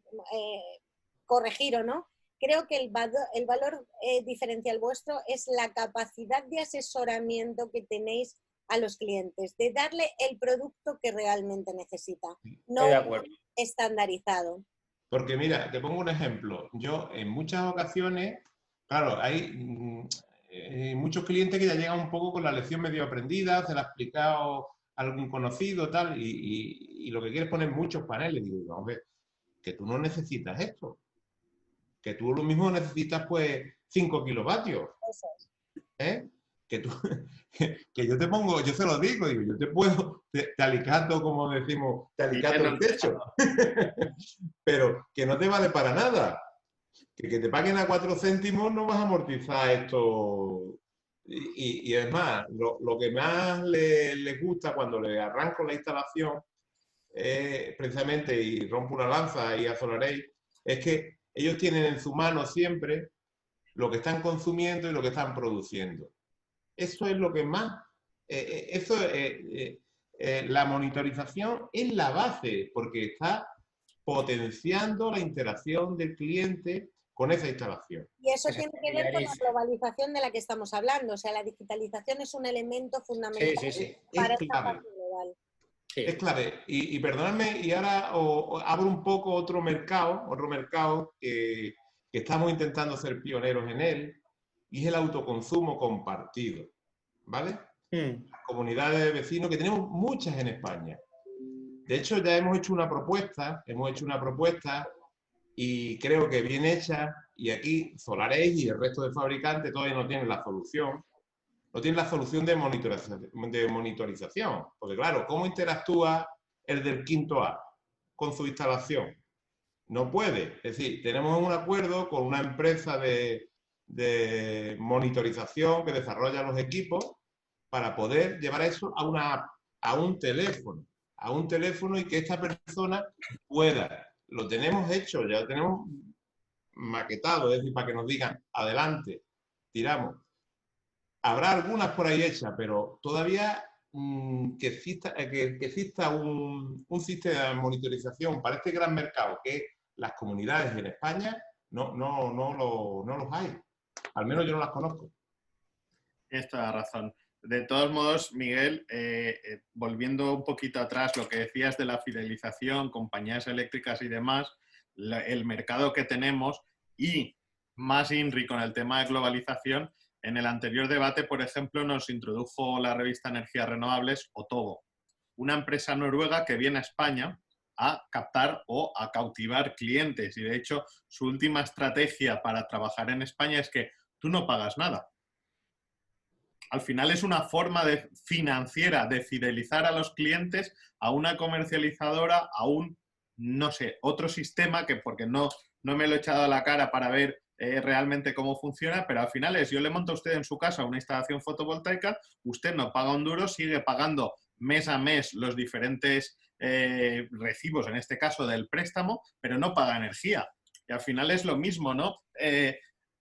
corregir o no. Creo que el valor diferencial vuestro es la capacidad de asesoramiento que tenéis a los clientes, de darle el producto que realmente necesita, no estandarizado. Porque mira, te pongo un ejemplo. Yo en muchas ocasiones, claro, hay muchos clientes que ya llegan un poco con la lección medio aprendida, se la ha explicado algún conocido, tal, y lo que quieres es poner muchos paneles. Digo, no, hombre, que tú no necesitas esto. Que tú lo mismo necesitas, pues, 5 kilovatios. ¿Eh? Que yo te pongo, yo se lo digo, yo te puedo, te alicato, como decimos, te alicato el techo. Pero que no te vale para nada. Que te paguen a 4 céntimos no vas a amortizar esto. Y es más, lo que más les gusta cuando le arranco la instalación, precisamente, y rompo una lanza y azolaréis, es que ellos tienen en su mano siempre lo que están consumiendo y lo que están produciendo. Eso es lo que más... la monitorización es la base, porque está potenciando la interacción del cliente con esa instalación. Y eso tiene que ver con la globalización de la que estamos hablando. O sea, la digitalización es un elemento fundamental para esta parte global. Sí. Es clave. Y perdonadme, y ahora abro un poco otro mercado que estamos intentando ser pioneros en él, y es el autoconsumo compartido, ¿vale? Las comunidades de vecinos, que tenemos muchas en España. De hecho, ya hemos hecho una propuesta y creo que bien hecha, y aquí Solareis y el resto de fabricantes todavía no tienen la solución. No tienen la solución de monitorización. Porque claro, ¿cómo interactúa el del quinto A con su instalación? No puede. Es decir, tenemos un acuerdo con una empresa de monitorización que desarrolla los equipos para poder llevar eso a una app, a un teléfono y que esta persona pueda. Lo tenemos hecho, ya lo tenemos maquetado, es decir, para que nos digan, adelante, tiramos. Habrá algunas por ahí hechas, pero todavía que exista un sistema de monitorización para este gran mercado que las comunidades en España no los hay. Al menos yo no las conozco. Tienes toda la razón. De todos modos, Miguel, volviendo un poquito atrás, lo que decías de la fidelización, compañías eléctricas y demás, el mercado que tenemos y más INRI con el tema de globalización, en el anterior debate, por ejemplo, nos introdujo la revista Energías Renovables, Otovo, una empresa noruega que viene a España a captar o a cautivar clientes. Y de hecho, su última estrategia para trabajar en España es que tú no pagas nada. Al final es una forma financiera de fidelizar a los clientes a una comercializadora, a un, no sé, otro sistema que porque no me lo he echado a la cara para ver realmente cómo funciona, pero al final es, yo le monto a usted en su casa una instalación fotovoltaica, usted no paga un duro, sigue pagando mes a mes los diferentes recibos, en este caso del préstamo, pero no paga energía. Y al final es lo mismo, ¿no?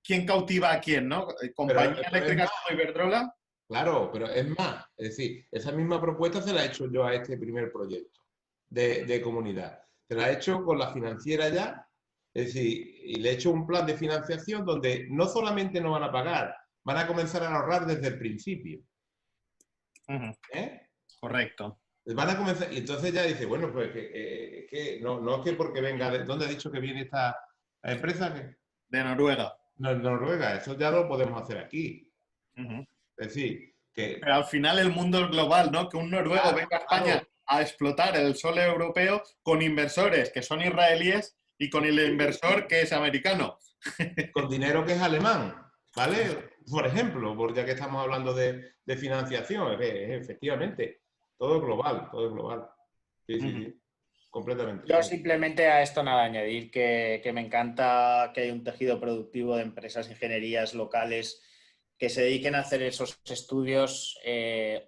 ¿Quién cautiva a quién, no? ¿Compañía eléctrica como Iberdrola? Claro, pero es más, es decir, esa misma propuesta se la he hecho yo a este primer proyecto de comunidad. Se la he hecho con la financiera ya, es decir, y le he hecho un plan de financiación donde no solamente no van a pagar, van a comenzar a ahorrar desde el principio. Correcto. Van a comenzar, y entonces ya dice, bueno, pues que no es que porque venga, ¿dónde ha dicho que viene esta empresa? De Noruega. No, Noruega, eso ya lo podemos hacer aquí. Es decir, que... Pero al final el mundo es global, ¿no? Que un noruego venga a España a explotar el sol europeo con inversores que son israelíes y con el inversor que es americano. Con dinero que es alemán, ¿vale? Por ejemplo, ya que estamos hablando de financiación, efectivamente, todo es global, todo es global. Sí, completamente. Yo simplemente a esto nada añadir, que me encanta que hay un tejido productivo de empresas, ingenierías locales que se dediquen a hacer esos estudios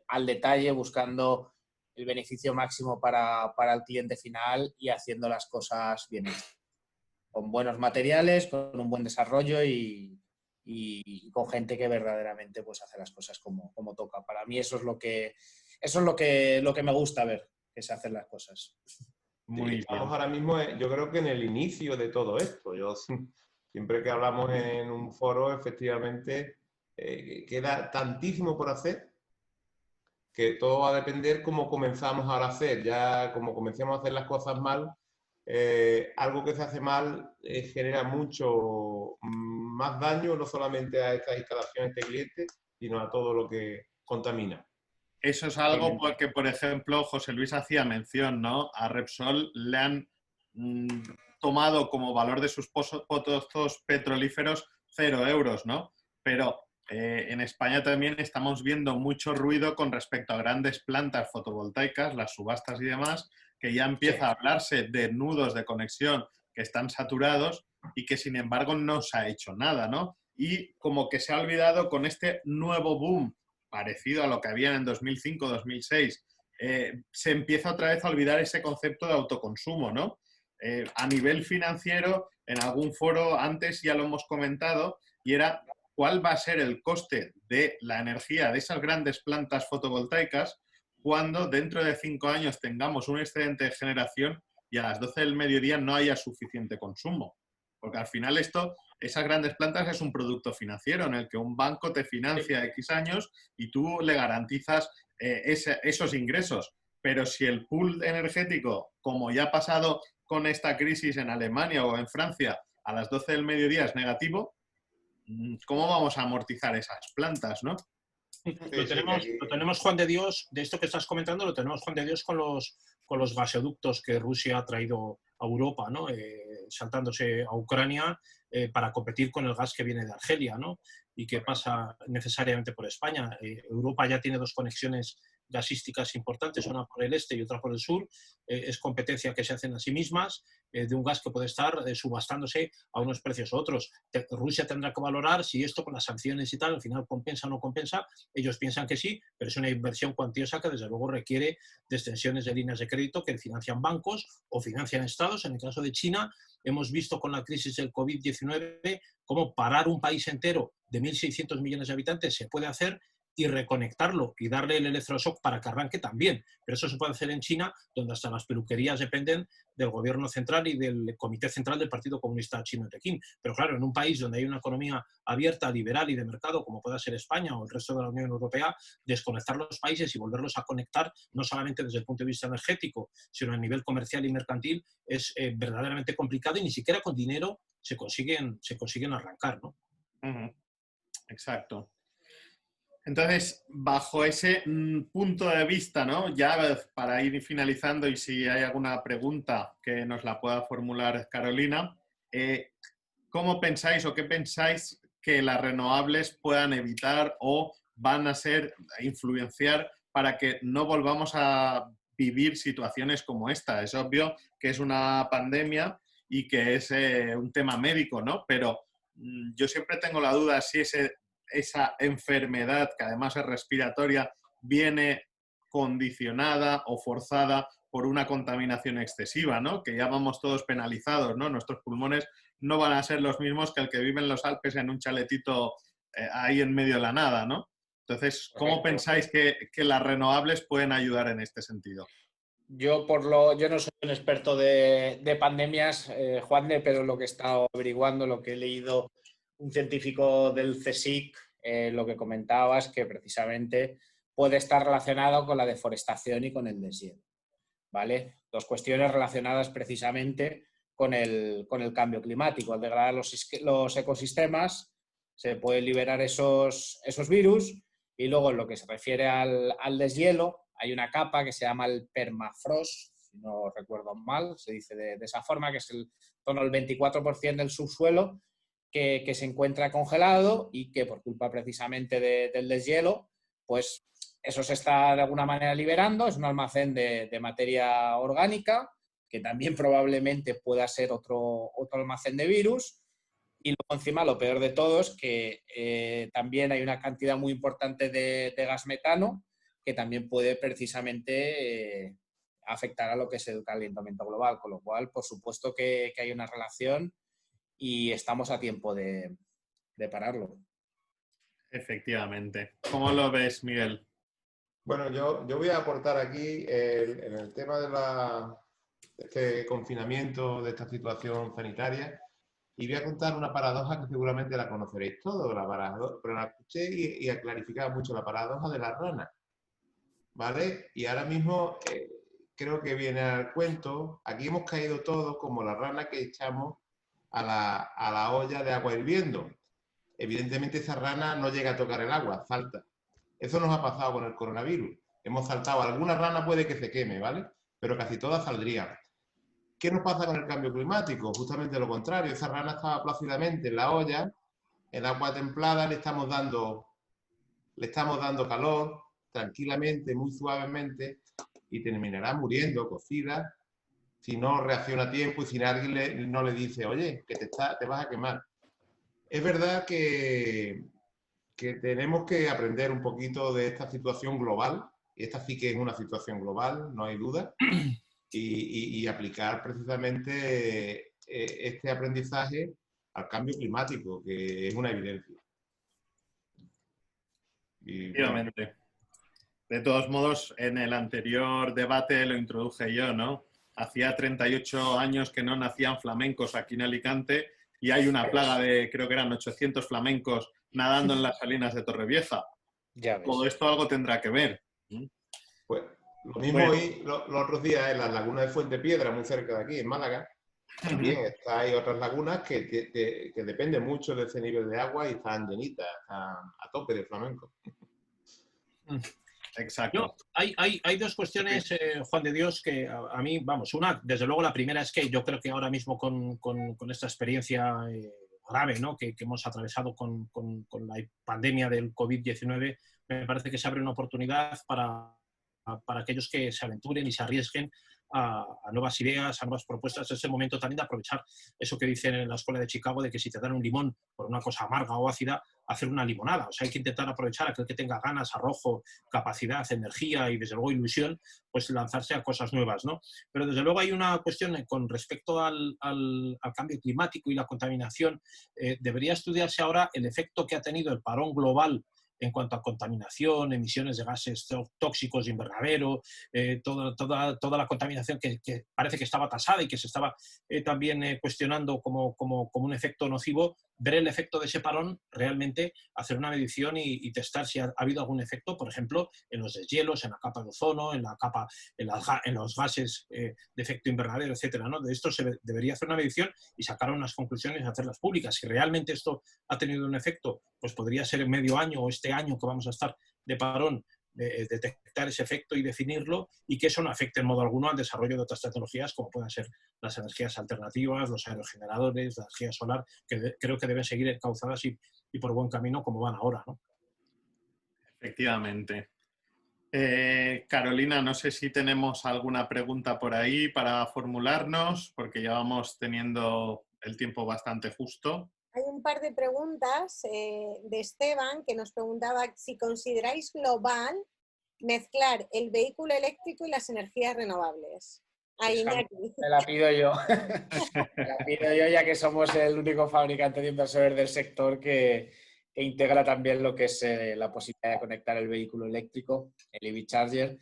al detalle, buscando el beneficio máximo para el cliente final y haciendo las cosas bien hechas. Con buenos materiales, con un buen desarrollo y con gente que verdaderamente pues, hace las cosas como toca. Para mí eso es lo que me gusta ver, que se hacen las cosas. Muy bien. Estamos ahora mismo, yo creo que en el inicio de todo esto. Yo siempre que hablamos en un foro, efectivamente, queda tantísimo por hacer que todo va a depender cómo comenzamos ahora a hacer. Ya como comencemos a hacer las cosas mal, algo que se hace mal genera mucho más daño, no solamente a estas instalaciones de clientes, sino a todo lo que contamina. Eso es algo porque, por ejemplo, José Luis hacía mención, ¿no? A Repsol le han tomado como valor de sus pozos petrolíferos 0 euros, ¿no? Pero en España también estamos viendo mucho ruido con respecto a grandes plantas fotovoltaicas, las subastas y demás, que ya empieza a hablarse de nudos de conexión que están saturados y que, sin embargo, no se ha hecho nada, ¿no? Y como que se ha olvidado con este nuevo boom parecido a lo que había en 2005-2006, se empieza otra vez a olvidar ese concepto de autoconsumo, ¿no? A nivel financiero, en algún foro antes ya lo hemos comentado, y era cuál va a ser el coste de la energía de esas grandes plantas fotovoltaicas cuando dentro de 5 años tengamos un excedente de generación y a las 12 del mediodía no haya suficiente consumo. Porque al final esas grandes plantas es un producto financiero en el que un banco te financia X años y tú le garantizas esos ingresos. Pero si el pool energético, como ya ha pasado con esta crisis en Alemania o en Francia, a las 12 del mediodía es negativo, ¿cómo vamos a amortizar esas plantas, no? Lo tenemos, Juan de Dios, de esto que estás comentando, lo tenemos, Juan de Dios, con los gasoductos que Rusia ha traído a Europa, ¿no? Saltándose a Ucrania para competir con el gas que viene de Argelia, ¿no? Y que pasa necesariamente por España. Europa ya tiene 2 conexiones gasísticas importantes, una por el este y otra por el sur. Es competencia que se hacen a sí mismas de un gas que puede estar subastándose a unos precios u otros. Rusia tendrá que valorar si esto con las sanciones y tal al final compensa o no compensa. Ellos piensan que sí, pero es una inversión cuantiosa que desde luego requiere de extensiones de líneas de crédito que financian bancos o financian estados. En el caso de China, hemos visto con la crisis del COVID-19 cómo parar un país entero de 1.600 millones de habitantes se puede hacer y reconectarlo y darle el electroshock para que arranque también. Pero eso se puede hacer en China, donde hasta las peluquerías dependen del gobierno central y del comité central del Partido Comunista Chino de Pekín. Pero claro, en un país donde hay una economía abierta, liberal y de mercado, como pueda ser España o el resto de la Unión Europea, desconectar los países y volverlos a conectar, no solamente desde el punto de vista energético, sino a nivel comercial y mercantil, es verdaderamente complicado y ni siquiera con dinero se consiguen arrancar, ¿no? Exacto. Entonces, bajo ese punto de vista, ¿no? Ya para ir finalizando y si hay alguna pregunta que nos la pueda formular Carolina, ¿cómo pensáis o qué pensáis que las renovables puedan evitar o van a influenciar para que no volvamos a vivir situaciones como esta? Es obvio que es una pandemia y que es un tema médico, ¿no? Pero yo siempre tengo la duda si esa enfermedad, que además es respiratoria, viene condicionada o forzada por una contaminación excesiva, ¿no? Que ya vamos todos penalizados, ¿no? Nuestros pulmones no van a ser los mismos que el que vive en los Alpes en un chaletito ahí en medio de la nada, ¿no? Entonces, ¿cómo pensáis que las renovables pueden ayudar en este sentido? Yo no soy un experto de pandemias, Juanne, pero lo que he estado averiguando, lo que he leído, un científico del CSIC, lo que comentaba es que precisamente puede estar relacionado con la deforestación y con el deshielo, ¿vale? 2 cuestiones relacionadas precisamente con el cambio climático. Al degradar los ecosistemas se pueden liberar esos virus y luego en lo que se refiere al deshielo, hay una capa que se llama el permafrost, si no recuerdo mal, se dice de esa forma, que es el 24% del subsuelo que se encuentra congelado y que por culpa precisamente del deshielo, pues eso se está de alguna manera liberando, es un almacén de materia orgánica, que también probablemente pueda ser otro almacén de virus. Y luego encima lo peor de todo es que también hay una cantidad muy importante de gas metano que también puede precisamente afectar a lo que es el calentamiento global, con lo cual, por supuesto que hay una relación y estamos a tiempo de pararlo. Efectivamente. ¿Cómo lo ves, Miguel? Bueno, yo voy a aportar aquí en el tema de este confinamiento, de esta situación sanitaria, y voy a contar una paradoja que seguramente la conoceréis todos, pero la escuché y ha clarificado mucho, la paradoja de la rana, ¿vale? Y ahora mismo creo que viene al cuento. Aquí hemos caído todos como la rana que echamos a la olla de agua hirviendo. Evidentemente esa rana no llega a tocar el agua, salta. Eso nos ha pasado con el coronavirus. Hemos saltado. Alguna rana puede que se queme, ¿vale? Pero casi todas saldrían. ¿Qué nos pasa con el cambio climático? Justamente lo contrario. Esa rana estaba plácidamente en la olla, el agua templada, le estamos dando calor tranquilamente, muy suavemente, y terminará muriendo, cocida, si no reacciona a tiempo y si alguien no le dice, oye, que te vas a quemar. Es verdad que tenemos que aprender un poquito de esta situación global, y esta sí que es una situación global, no hay duda, y aplicar precisamente este aprendizaje al cambio climático, que es una evidencia. Efectivamente. De todos modos, en el anterior debate lo introduje yo, ¿no? Hacía 38 años que no nacían flamencos aquí en Alicante y hay una plaga de, creo que eran 800 flamencos nadando en las salinas de Torrevieja. Ya ves. Todo esto algo tendrá que ver. Pues lo mismo hoy, los otros días, en la laguna de Fuente Piedra, muy cerca de aquí, en Málaga, también hay otras lagunas que dependen mucho de ese nivel de agua y están llenitas, están a tope de flamenco. Exacto. Hay dos cuestiones, Juan de Dios, que a mí, vamos, una, desde luego la primera es que yo creo que ahora mismo con esta experiencia grave, ¿no?, que hemos atravesado con la pandemia del COVID-19, me parece que se abre una oportunidad para aquellos que se aventuren y se arriesguen a nuevas ideas, a nuevas propuestas. Es el momento también de aprovechar eso que dicen en la Escuela de Chicago, de que si te dan un limón por una cosa amarga o ácida, hacer una limonada. O sea, hay que intentar aprovechar a aquel que tenga ganas, arrojo, capacidad, energía y desde luego ilusión, pues lanzarse a cosas nuevas, ¿no? Pero desde luego hay una cuestión con respecto al cambio climático y la contaminación. Debería estudiarse ahora el efecto que ha tenido el parón global en cuanto a contaminación, emisiones de gases tóxicos de invernadero, toda la contaminación que parece que estaba tasada y que se estaba también cuestionando como un efecto nocivo, ver el efecto de ese parón, realmente hacer una medición y testar si ha habido algún efecto, por ejemplo, en los deshielos, en la capa de ozono, en los gases de efecto invernadero, etcétera, ¿no? De esto se debería hacer una medición y sacar unas conclusiones y hacerlas públicas. Si realmente esto ha tenido un efecto, pues podría ser en medio año o este año que vamos a estar de parón, detectar ese efecto y definirlo, y que eso no afecte en modo alguno al desarrollo de otras tecnologías como pueden ser las energías alternativas, los aerogeneradores, la energía solar, que creo que deben seguir encauzadas y por buen camino como van ahora, ¿no? Efectivamente. Carolina, no sé si tenemos alguna pregunta por ahí para formularnos, porque ya vamos teniendo el tiempo bastante justo. Hay un par de preguntas de Esteban, que nos preguntaba si consideráis global mezclar el vehículo eléctrico y las energías renovables. Ahí, Iñaki. Me la pido yo. Me la pido yo, ya que somos el único fabricante de inversores del sector que integra también lo que es la posibilidad de conectar el vehículo eléctrico, el EV Charger.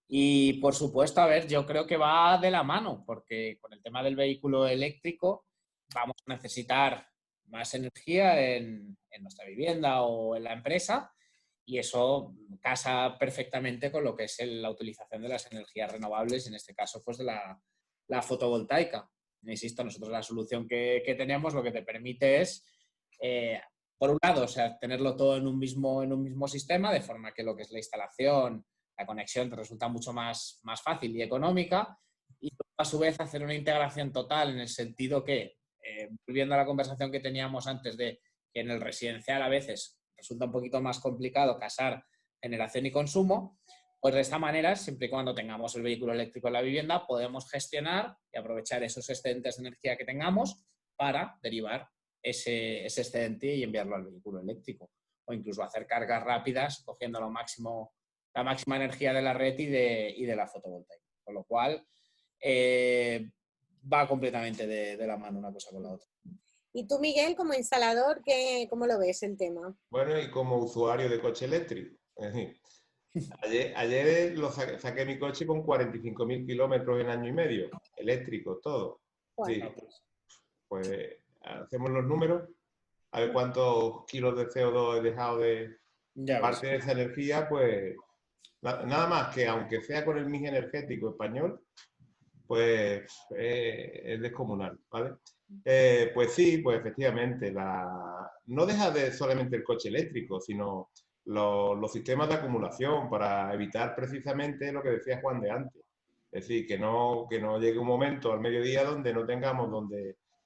Y, por supuesto, a ver, yo creo que va de la mano, porque con el tema del vehículo eléctrico vamos a necesitar más energía en nuestra vivienda o en la empresa, y eso casa perfectamente con lo que es la utilización de las energías renovables, en este caso pues de la fotovoltaica. Insisto, nosotros la solución que tenemos lo que te permite es, por un lado, o sea, tenerlo todo en un mismo sistema, de forma que lo que es la instalación, la conexión te resulta mucho más fácil y económica, y a su vez hacer una integración total en el sentido que, volviendo a la conversación que teníamos antes de que en el residencial a veces resulta un poquito más complicado casar generación y consumo, pues de esta manera, siempre y cuando tengamos el vehículo eléctrico en la vivienda, podemos gestionar y aprovechar esos excedentes de energía que tengamos para derivar ese excedente y enviarlo al vehículo eléctrico. O incluso hacer cargas rápidas cogiendo la máxima energía de la red y de la fotovoltaica. Con lo cual, va completamente de la mano una cosa con la otra. Y tú, Miguel, como instalador, ¿cómo lo ves el tema? Bueno, y como usuario de coche eléctrico. Es decir, ayer saqué mi coche con 45.000 kilómetros en año y medio, eléctrico, todo. Sí, pues hacemos los números, a ver cuántos kilos de CO2 he dejado de parte de esa energía, pues nada más que aunque sea con el mix energético español, pues es descomunal, ¿vale? Pues sí, pues efectivamente, no deja de solamente el coche eléctrico, sino los sistemas de acumulación para evitar precisamente lo que decía Juan de antes. Es decir, que no llegue un momento al mediodía donde no tengamos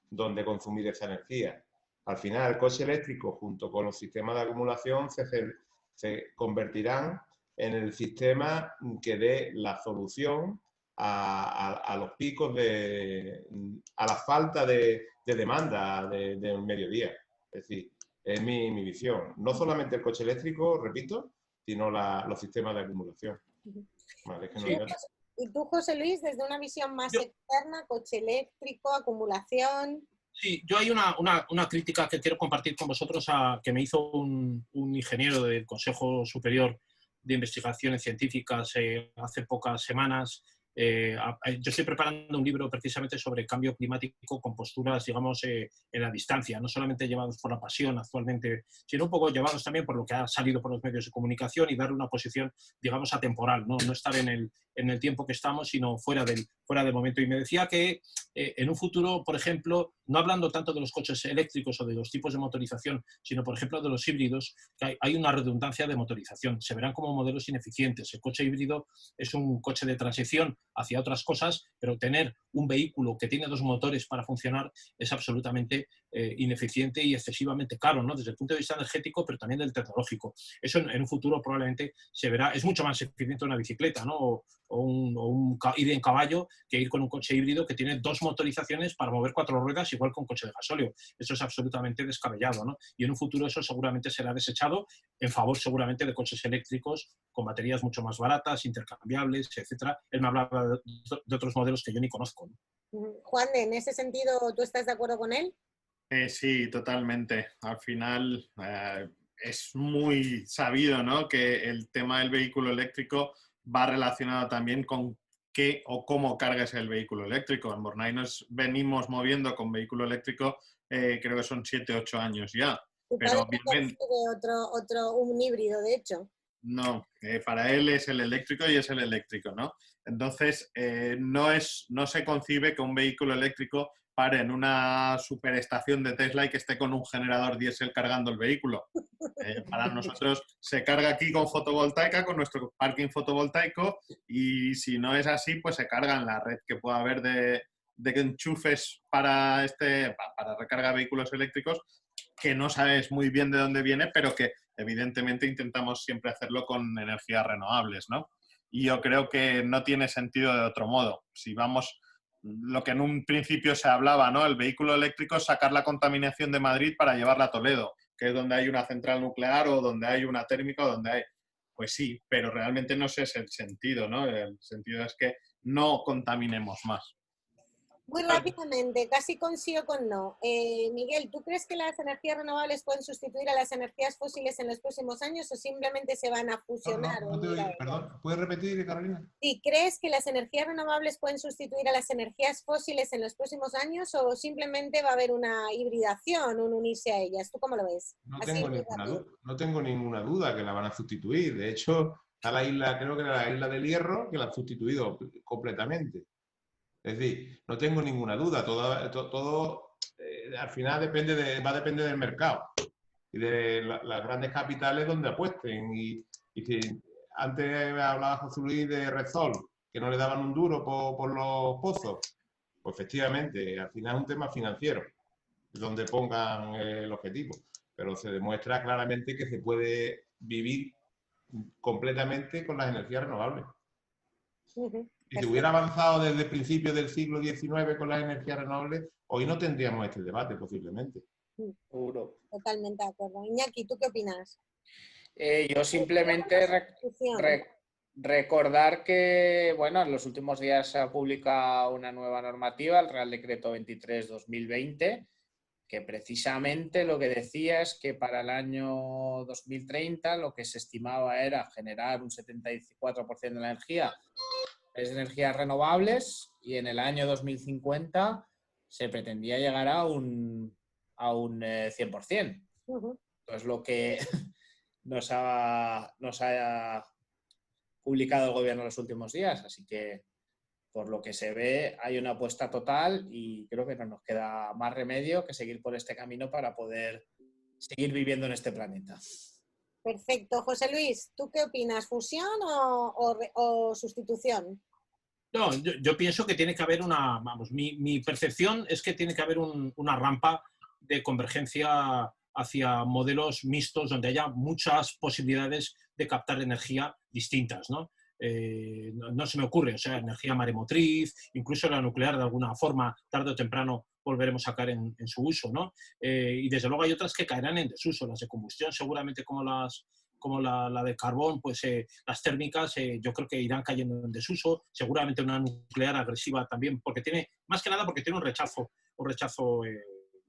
donde consumir esa energía. Al final, el coche eléctrico junto con los sistemas de acumulación se convertirán en el sistema que dé la solución a los picos a la falta de demanda del mediodía. Es decir, es mi visión. No solamente el coche eléctrico, repito, sino los sistemas de acumulación. Vale, es que no ¿Y tú, José Luis, desde una visión más externa, coche eléctrico, acumulación? Sí, yo hay una crítica que quiero compartir con vosotros que me hizo un ingeniero del Consejo Superior de Investigaciones Científicas hace pocas semanas, Yo estoy preparando un libro precisamente sobre cambio climático con posturas, digamos, en la distancia, no solamente llevados por la pasión actualmente, sino un poco llevados también por lo que ha salido por los medios de comunicación y darle una posición, digamos, atemporal, no estar en el tiempo que estamos, sino fuera del momento. Y me decía que en un futuro, por ejemplo, no hablando tanto de los coches eléctricos o de los tipos de motorización, sino, por ejemplo, de los híbridos, que hay una redundancia de motorización. Se verán como modelos ineficientes. El coche híbrido es un coche de transición hacia otras cosas, pero tener un vehículo que tiene dos motores para funcionar es absolutamente ineficiente y excesivamente caro, ¿no? Desde el punto de vista energético, pero también del tecnológico. Eso en un futuro probablemente se verá. Es mucho más eficiente una bicicleta, ¿no? Ir en caballo que ir con un coche híbrido que tiene dos motorizaciones para mover 4 ruedas, igual que un coche de gasóleo. Eso es absolutamente descabellado, ¿no? Y en un futuro eso seguramente será desechado en favor seguramente de coches eléctricos con baterías mucho más baratas, intercambiables, etcétera. Él me hablaba de otros modelos que yo ni conozco, ¿no? Juan, en ese sentido, ¿tú estás de acuerdo con él? Sí, totalmente. Al final es muy sabido, ¿no?, que el tema del vehículo eléctrico va relacionado también con qué o cómo cargas el vehículo eléctrico. En Bornay nos venimos moviendo con vehículo eléctrico, creo que son 7 o 8 años ya. Pero obviamente un híbrido, de hecho. No, para él es el eléctrico y es el eléctrico, ¿no? Entonces, no se concibe que un vehículo eléctrico pare en una superestación de Tesla y que esté con un generador diésel cargando el vehículo. Para nosotros se carga aquí con fotovoltaica, con nuestro parking fotovoltaico, y si no es así, pues se carga en la red que pueda haber de enchufes para recarga de vehículos eléctricos, que no sabes muy bien de dónde viene, pero que evidentemente intentamos siempre hacerlo con energías renovables, ¿no? Y yo creo que no tiene sentido de otro modo. Si vamos, lo que en un principio se hablaba, ¿no?, el vehículo eléctrico es sacar la contaminación de Madrid para llevarla a Toledo, que es donde hay una central nuclear o donde hay una térmica o donde hay... Pues sí, pero realmente no ese es el sentido, ¿no? El sentido es que no contaminemos más. Muy rápidamente, casi con sí o con no. Miguel, ¿tú crees que las energías renovables pueden sustituir a las energías fósiles en los próximos años o simplemente se van a fusionar? Perdón, ¿puedes repetir, Carolina? ¿Y crees que las energías renovables pueden sustituir a las energías fósiles en los próximos años o simplemente va a haber una hibridación, un unirse a ellas? ¿Tú cómo lo ves? No tengo ninguna duda que la van a sustituir. De hecho, a la isla, creo que era la isla del Hierro, que la ha sustituido completamente. Es decir, no tengo ninguna duda, todo al final va a depender del mercado y de las grandes capitales donde apuesten. Y si antes hablaba José Luis de Repsol, que no le daban un duro por los pozos, pues efectivamente, al final es un tema financiero, donde pongan el objetivo, pero se demuestra claramente que se puede vivir completamente con las energías renovables. Si se hubiera avanzado desde el principio del siglo XIX con las energías renovables, hoy no tendríamos este debate posiblemente. Seguro. Totalmente de acuerdo. Iñaki, ¿tú qué opinas? Yo simplemente recordar que, bueno, en los últimos días se ha publicado una nueva normativa, el Real Decreto 23/2020, que precisamente lo que decía es que para el año 2030 lo que se estimaba era generar un 74% de la energía es energías renovables y en el año 2050 se pretendía llegar a un 100%. Entonces lo que nos ha publicado el gobierno en los últimos días. Así que, por lo que se ve, hay una apuesta total y creo que no nos queda más remedio que seguir por este camino para poder seguir viviendo en este planeta. Perfecto. José Luis, ¿tú qué opinas? ¿Fusión o sustitución? No, yo pienso que tiene que haber mi percepción es que tiene que haber una rampa de convergencia hacia modelos mixtos donde haya muchas posibilidades de captar energía distintas, ¿no? No se me ocurre, o sea, energía maremotriz, incluso la nuclear de alguna forma, tarde o temprano volveremos a caer en su uso, ¿no? Y desde luego hay otras que caerán en desuso, las de combustión seguramente como la de carbón, pues las térmicas yo creo que irán cayendo en desuso, seguramente una nuclear agresiva también, porque tiene, más que nada porque tiene un rechazo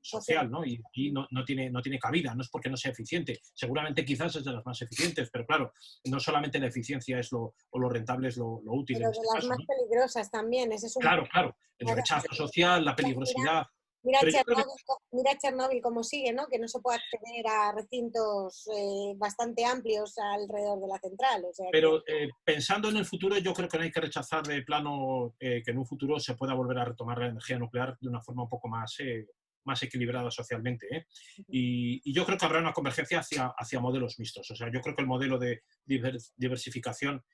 social, ¿no? Y no tiene cabida, no es porque no sea eficiente. Seguramente quizás es de las más eficientes, pero claro, no solamente la eficiencia es lo rentable, es lo útil. Pero en de este las caso, más ¿no? peligrosas también. Ese es un... Claro, el rechazo social, la peligrosidad. Mira Pero yo creo que Chernóbil cómo sigue, ¿no? Que no se puede acceder a recintos bastante amplios alrededor de la central. O sea Pero pensando en el futuro, yo creo que no hay que rechazar de plano que en un futuro se pueda volver a retomar la energía nuclear de una forma un poco más equilibrada socialmente. Y yo creo que habrá una convergencia hacia modelos mixtos. O sea, yo creo que el modelo de diversificación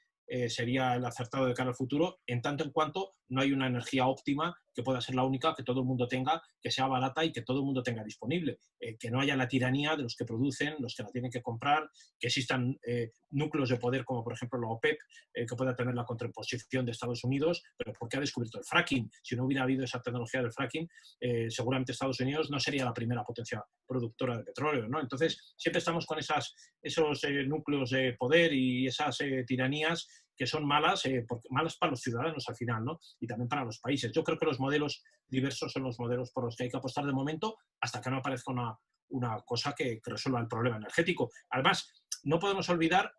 sería el acertado de cara al futuro, en tanto en cuanto no hay una energía óptima que pueda ser la única que todo el mundo tenga, que sea barata y que todo el mundo tenga disponible. Que no haya la tiranía de los que producen, los que la tienen que comprar, que existan núcleos de poder como por ejemplo la OPEP, que pueda tener la contraposición de Estados Unidos, pero porque ha descubierto el fracking. Si no hubiera habido esa tecnología del fracking, seguramente Estados Unidos no sería la primera potencia productora de petróleo, ¿no? Entonces, siempre estamos con esos núcleos de poder y esas tiranías que son malas, malas para los ciudadanos al final, ¿no? Y también para los países. Yo creo que los modelos diversos son los modelos por los que hay que apostar de momento hasta que no aparezca una cosa que resuelva el problema energético. Además, no podemos olvidar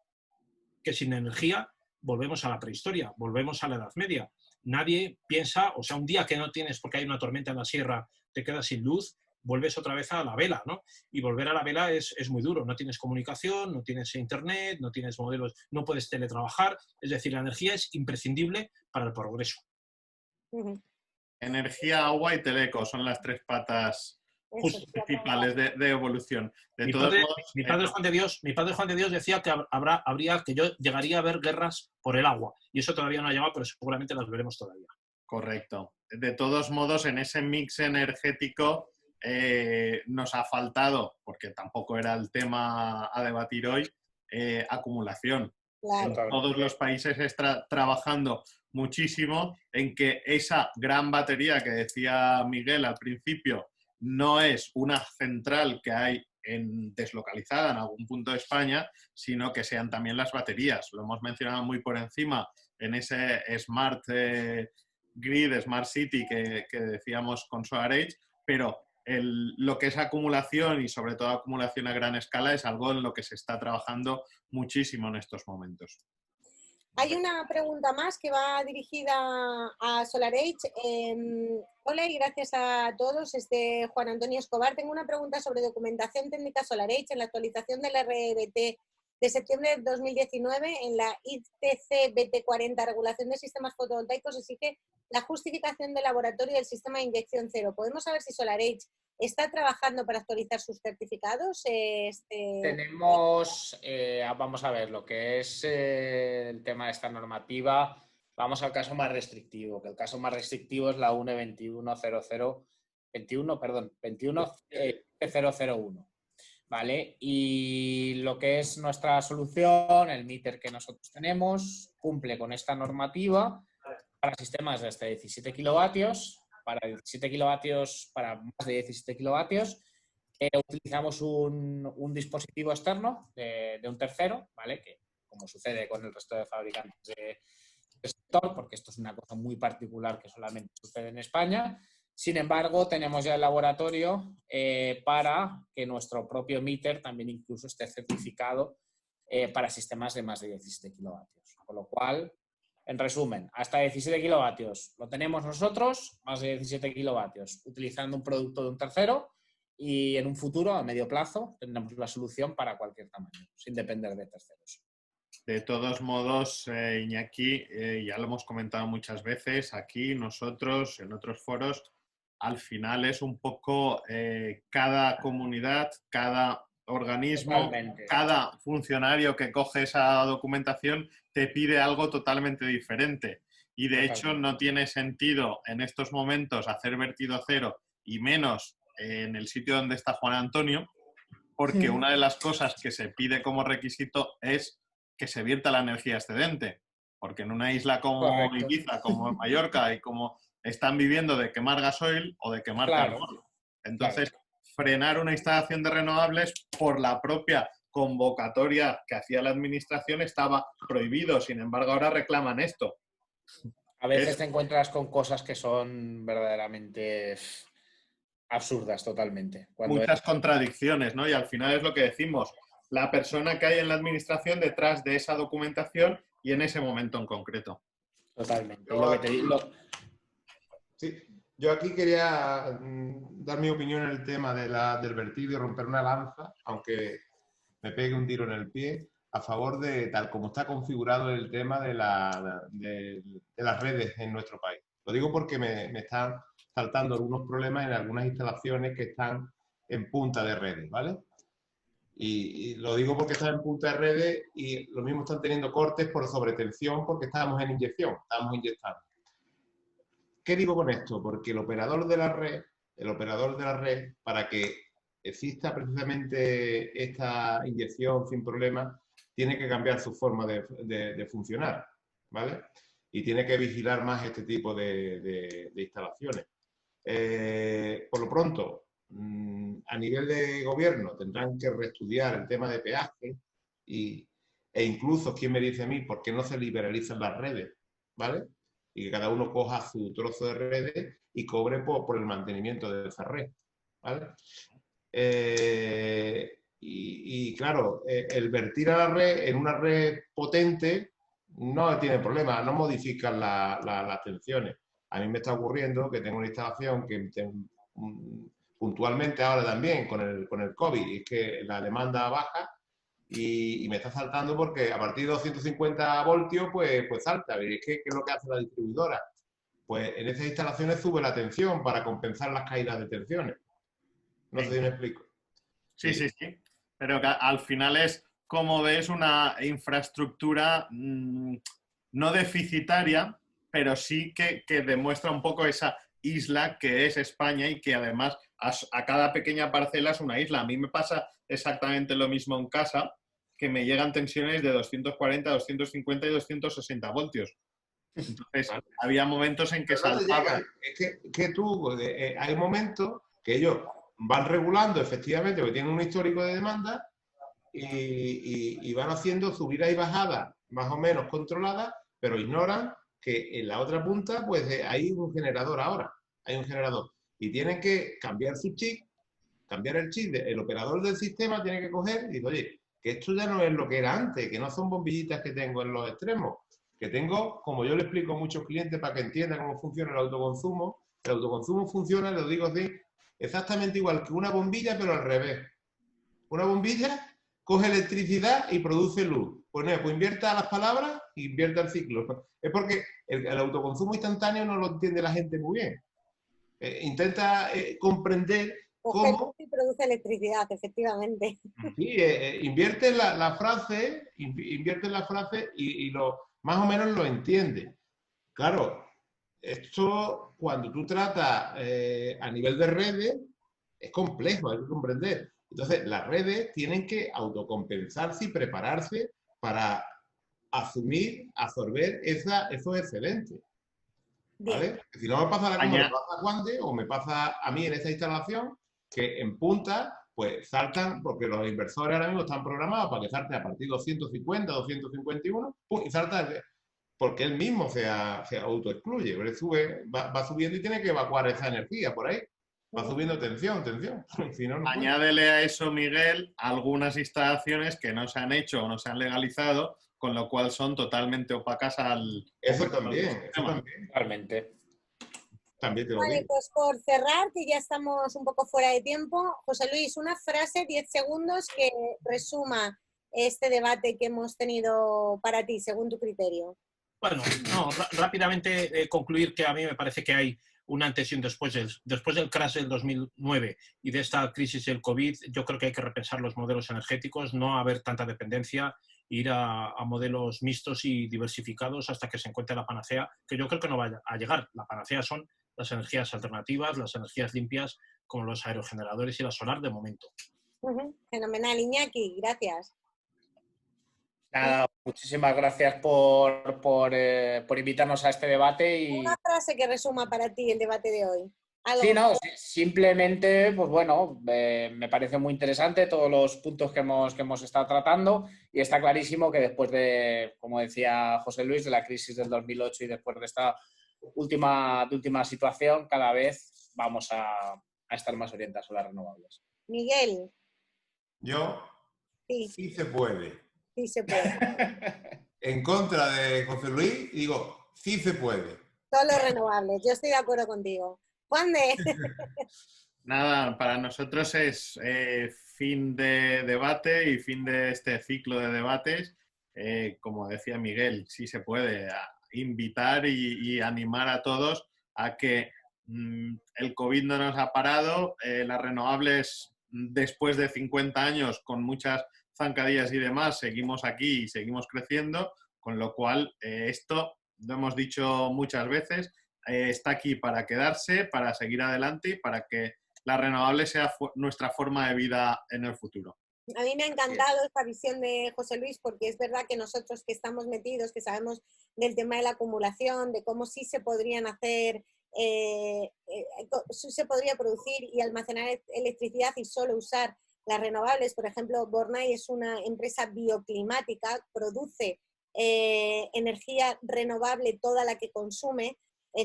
que sin energía volvemos a la prehistoria, volvemos a la Edad Media. Nadie piensa, o sea, un día que no tienes porque hay una tormenta en la sierra, te quedas sin luz, vuelves otra vez a la vela, ¿no? Y volver a la vela es muy duro. No tienes comunicación, no tienes internet, no tienes modelos, no puedes teletrabajar. Es decir, la energía es imprescindible para el progreso. Energía, agua y teleco son las tres patas principales de evolución. Mi padre Juan de Dios decía que yo llegaría a ver guerras por el agua. Y eso todavía no ha llegado, pero seguramente las veremos todavía. Correcto. De todos modos, en ese mix energético nos ha faltado, porque tampoco era el tema a debatir hoy, acumulación. Claro. Todos los países están trabajando muchísimo en que esa gran batería que decía Miguel al principio no es una central que hay deslocalizada en algún punto de España, sino que sean también las baterías. Lo hemos mencionado muy por encima en ese Smart Grid, Smart City que decíamos con SolarEdge, pero lo que es acumulación y sobre todo acumulación a gran escala es algo en lo que se está trabajando muchísimo en estos momentos. Hay una pregunta más que va dirigida a SolarEdge. Hola y gracias a todos. Juan Antonio Escobar. Tengo una pregunta sobre documentación técnica SolarEdge. En la actualización del RBT de septiembre de 2019, en la ITC BT40, regulación de sistemas fotovoltaicos, exige la justificación de laboratorio del sistema de inyección cero. ¿Podemos saber si SolarEdge está trabajando para actualizar sus certificados? Tenemos, vamos a ver, lo que es el tema de esta normativa. Vamos al caso más restrictivo, que el caso más restrictivo es la UNE 21001, ¿vale? Y lo que es nuestra solución, el meter que nosotros tenemos, cumple con esta normativa para sistemas de hasta 17 kilovatios, para 17 kilovatios, para más de 17 kilovatios. Utilizamos un dispositivo externo de un tercero, ¿vale? Que, como sucede con el resto de fabricantes de sector, porque esto es una cosa muy particular que solamente sucede en España. Sin embargo, tenemos ya el laboratorio para que nuestro propio meter también incluso esté certificado para sistemas de más de 17 kilovatios. Con lo cual, en resumen, hasta 17 kilovatios lo tenemos nosotros, más de 17 kilovatios, utilizando un producto de un tercero, y en un futuro, a medio plazo, tendremos la solución para cualquier tamaño, sin depender de terceros. De todos modos, Iñaki, ya lo hemos comentado muchas veces aquí, nosotros, en otros foros, al final es un poco cada comunidad, cada organismo, totalmente, cada funcionario que coge esa documentación te pide algo totalmente diferente. Y de hecho no tiene sentido en estos momentos hacer vertido cero y menos en el sitio donde está Juan Antonio, porque una de las cosas que se pide como requisito es que se vierta la energía excedente, porque en una isla como Ibiza, como Mallorca y como están viviendo de quemar gasoil o de quemar carbón. Entonces, frenar una instalación de renovables por la propia convocatoria que hacía la administración estaba prohibido, sin embargo ahora reclaman esto. A veces te encuentras con cosas que son verdaderamente absurdas totalmente. Muchas contradicciones, ¿no? Y al final es lo que decimos, la persona que hay en la administración detrás de esa documentación y en ese momento en concreto. Totalmente. Y lo que te digo... Sí, yo aquí quería dar mi opinión en el tema del vertido y romper una lanza, aunque me pegue un tiro en el pie, a favor de tal como está configurado el tema de las redes en nuestro país. Lo digo porque me están saltando algunos problemas en algunas instalaciones que están en punta de redes, ¿vale? Y lo digo porque están en punta de redes y lo mismo están teniendo cortes por sobretensión porque estábamos en inyección, estábamos inyectando. ¿Qué digo con esto? Porque el operador de la red, para que exista precisamente esta inyección sin problemas, tiene que cambiar su forma de funcionar, ¿vale? Y tiene que vigilar más este tipo de instalaciones. Por lo pronto, a nivel de gobierno tendrán que reestudiar el tema de peaje e incluso, ¿quién me dice a mí por qué no se liberalizan las redes? ¿Vale? Y que cada uno coja su trozo de redes y cobre por el mantenimiento de esa red, ¿vale? Y claro, el vertir a la red en una red potente no tiene problema, no modifican las tensiones. A mí me está ocurriendo que tengo una instalación que puntualmente ahora también con el COVID, y es que la demanda baja y me está saltando porque a partir de 250 voltios pues salta. ¿Y qué es lo que hace la distribuidora? Pues en esas instalaciones sube la tensión para compensar las caídas de tensiones. No sé si me explico. Sí. Pero que al final es, como ves, una infraestructura no deficitaria, pero sí que demuestra un poco esa isla que es España y que además a cada pequeña parcela es una isla. A mí me pasa exactamente lo mismo en casa, que me llegan tensiones de 240, 250 y 260 voltios. Entonces, había momentos en que saltaba. Es que tú, hay momentos que ellos van regulando efectivamente, porque tienen un histórico de demanda y van haciendo subidas y bajadas más o menos controladas, pero ignoran que en la otra punta pues hay un generador ahora, hay un generador. Y tienen que cambiar su chip, cambiar el chip, el operador del sistema tiene que coger y decir, oye, que esto ya no es lo que era antes, que no son bombillitas que tengo en los extremos, que tengo, como yo le explico a muchos clientes para que entiendan cómo funciona el autoconsumo funciona, lo digo así, exactamente igual que una bombilla, pero al revés. Una bombilla coge electricidad y produce luz. Pues invierta las palabras e invierta el ciclo. Es porque el autoconsumo instantáneo no lo entiende la gente muy bien. Intenta comprender cómo... Y produce electricidad, efectivamente. Sí, invierte la frase y más o menos lo entiende. Claro, esto cuando tú tratas a nivel de redes es complejo, hay que comprender. Entonces, las redes tienen que autocompensarse y prepararse para absorber esos excedentes. ¿Vale? Si no me pasa como me pasa a Juande o me pasa a mí en esta instalación, que en punta pues saltan, porque los inversores ahora mismo están programados para que salte a partir de 250, 251, y salta porque él mismo se autoexcluye, va subiendo y tiene que evacuar esa energía por ahí. Va subiendo tensión. Si no, añádele a eso, Miguel, algunas instalaciones que no se han hecho o no se han legalizado, con lo cual son totalmente opacas al... Eso también. Totalmente. También te lo vale, digo. pues por cerrar, que ya estamos un poco fuera de tiempo, José Luis, una frase, 10 segundos, que resuma este debate que hemos tenido para ti, según tu criterio. Bueno, no, rápidamente concluir que a mí me parece que hay un antes y un después del crash del 2009 y de esta crisis del COVID. Yo creo que hay que repensar los modelos energéticos, no haber tanta dependencia, ir a modelos mixtos y diversificados hasta que se encuentre la panacea, que yo creo que no va a llegar. La panacea son las energías alternativas, las energías limpias, como los aerogeneradores y la solar de momento. Fenomenal, Iñaki, gracias. Nada, muchísimas gracias por invitarnos a este debate. Y... Una frase que resuma para ti el debate de hoy. Sí, no, simplemente, pues bueno, me parece muy interesante todos los puntos que hemos estado tratando, y está clarísimo que después de, como decía José Luis, de la crisis del 2008 y después de esta última situación, cada vez vamos a estar más orientados a las renovables. Miguel. Yo, sí se puede. Sí se puede. En contra de José Luis, digo, sí se puede. Todos los renovables, yo estoy de acuerdo contigo. Juan de... Nada, para nosotros es fin de debate y fin de este ciclo de debates. Como decía Miguel, sí se puede invitar y animar a todos a que el COVID no nos ha parado, las renovables después de 50 años con muchas zancadillas y demás, seguimos aquí y seguimos creciendo, con lo cual esto, lo hemos dicho muchas veces, está aquí para quedarse, para seguir adelante y para que la renovable sea nuestra forma de vida en el futuro. A mí me ha encantado esta visión de José Luis, porque es verdad que nosotros que estamos metidos, que sabemos del tema de la acumulación, de cómo sí se podrían hacer, sí se podría producir y almacenar electricidad y solo usar las renovables. Por ejemplo, Bornay es una empresa bioclimática, produce energía renovable toda la que consume.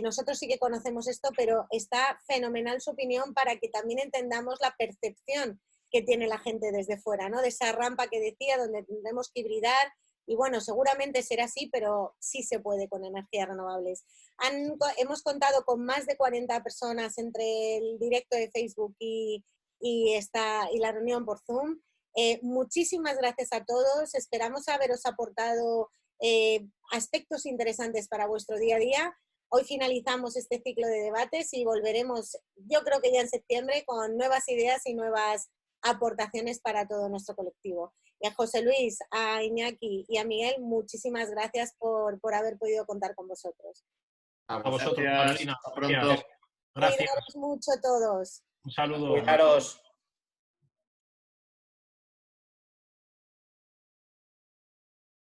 Nosotros sí que conocemos esto, pero está fenomenal su opinión para que también entendamos la percepción que tiene la gente desde fuera, ¿no? De esa rampa que decía, donde tendremos que hibridar, y bueno, seguramente será así, pero sí se puede con energías renovables. Hemos contado con más de 40 personas entre el directo de Facebook y la reunión por Zoom. Muchísimas gracias a todos, esperamos haberos aportado aspectos interesantes para vuestro día a día. Hoy finalizamos este ciclo de debates y volveremos, yo creo que ya en septiembre, con nuevas ideas y nuevas aportaciones para todo nuestro colectivo. Y a José Luis, a Iñaki y a Miguel, muchísimas gracias por haber podido contar con vosotros. A vosotros, Gracias. Carolina. Hasta pronto. Gracias. Cuidaros mucho todos. Un saludo. Cuidaros.